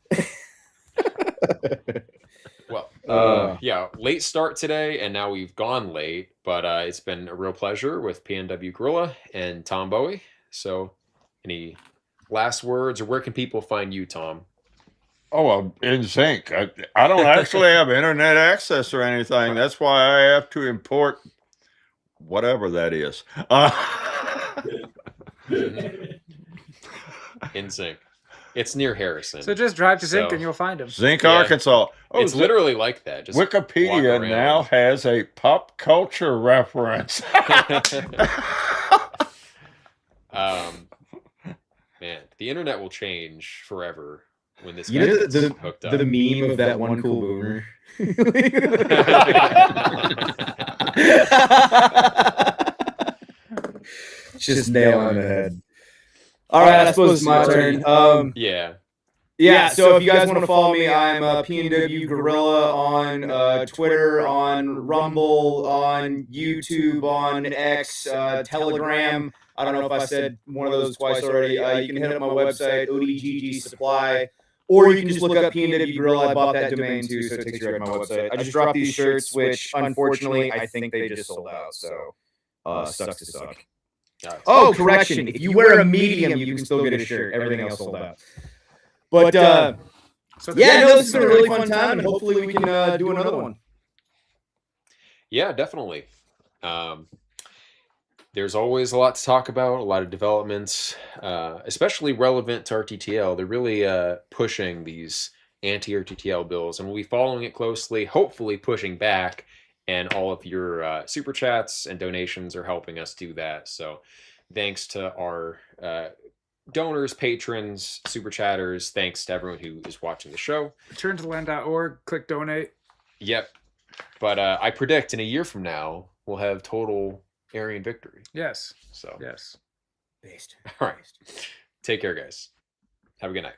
Well, yeah, late start today, and now we've gone late, but it's been a real pleasure with PNWGuerilla and Tom Bowie. So, any last words, or where can people find you, Tom? Oh, well, in sync. I don't actually have internet access or anything. That's why I have to import whatever that is. In sync. It's near Harrison. So just drive to Zinc and you'll find him. Zinc, Arkansas. Oh, it's literally like that. Just Wikipedia now has a pop culture reference. Man, the internet will change forever when this gets hooked up. The meme of that one cool boomer. Just nail on the head. All right, I suppose it's my turn. Yeah. So if you guys want to follow me, I'm PNWGuerilla on Twitter, on Rumble, on YouTube, on X, Telegram. I don't know if I said one of those twice already. You can hit up my website, ODGG Supply, or you can just look up PNWGuerilla. I bought that domain too, so it takes you right to my website. I just dropped these shirts, which unfortunately I think they just sold out. So sucks to suck. Oh, correction. If you wear a medium, you can still get a shirt. Everything else sold out. But this has been a really fun time, and hopefully we can do another one. Yeah, definitely. There's always a lot to talk about, a lot of developments, especially relevant to RTTL. They're really pushing these anti-RTTL bills, and we'll be following it closely, hopefully pushing back, and all of your super chats and donations are helping us do that. So thanks to our donors, patrons, super chatters. Thanks to everyone who is watching the show. Returntoland.org, click donate. Yep. But I predict in a year from now, we'll have total Aryan victory. Yes. So. Yes. Based. All right. Take care, guys. Have a good night.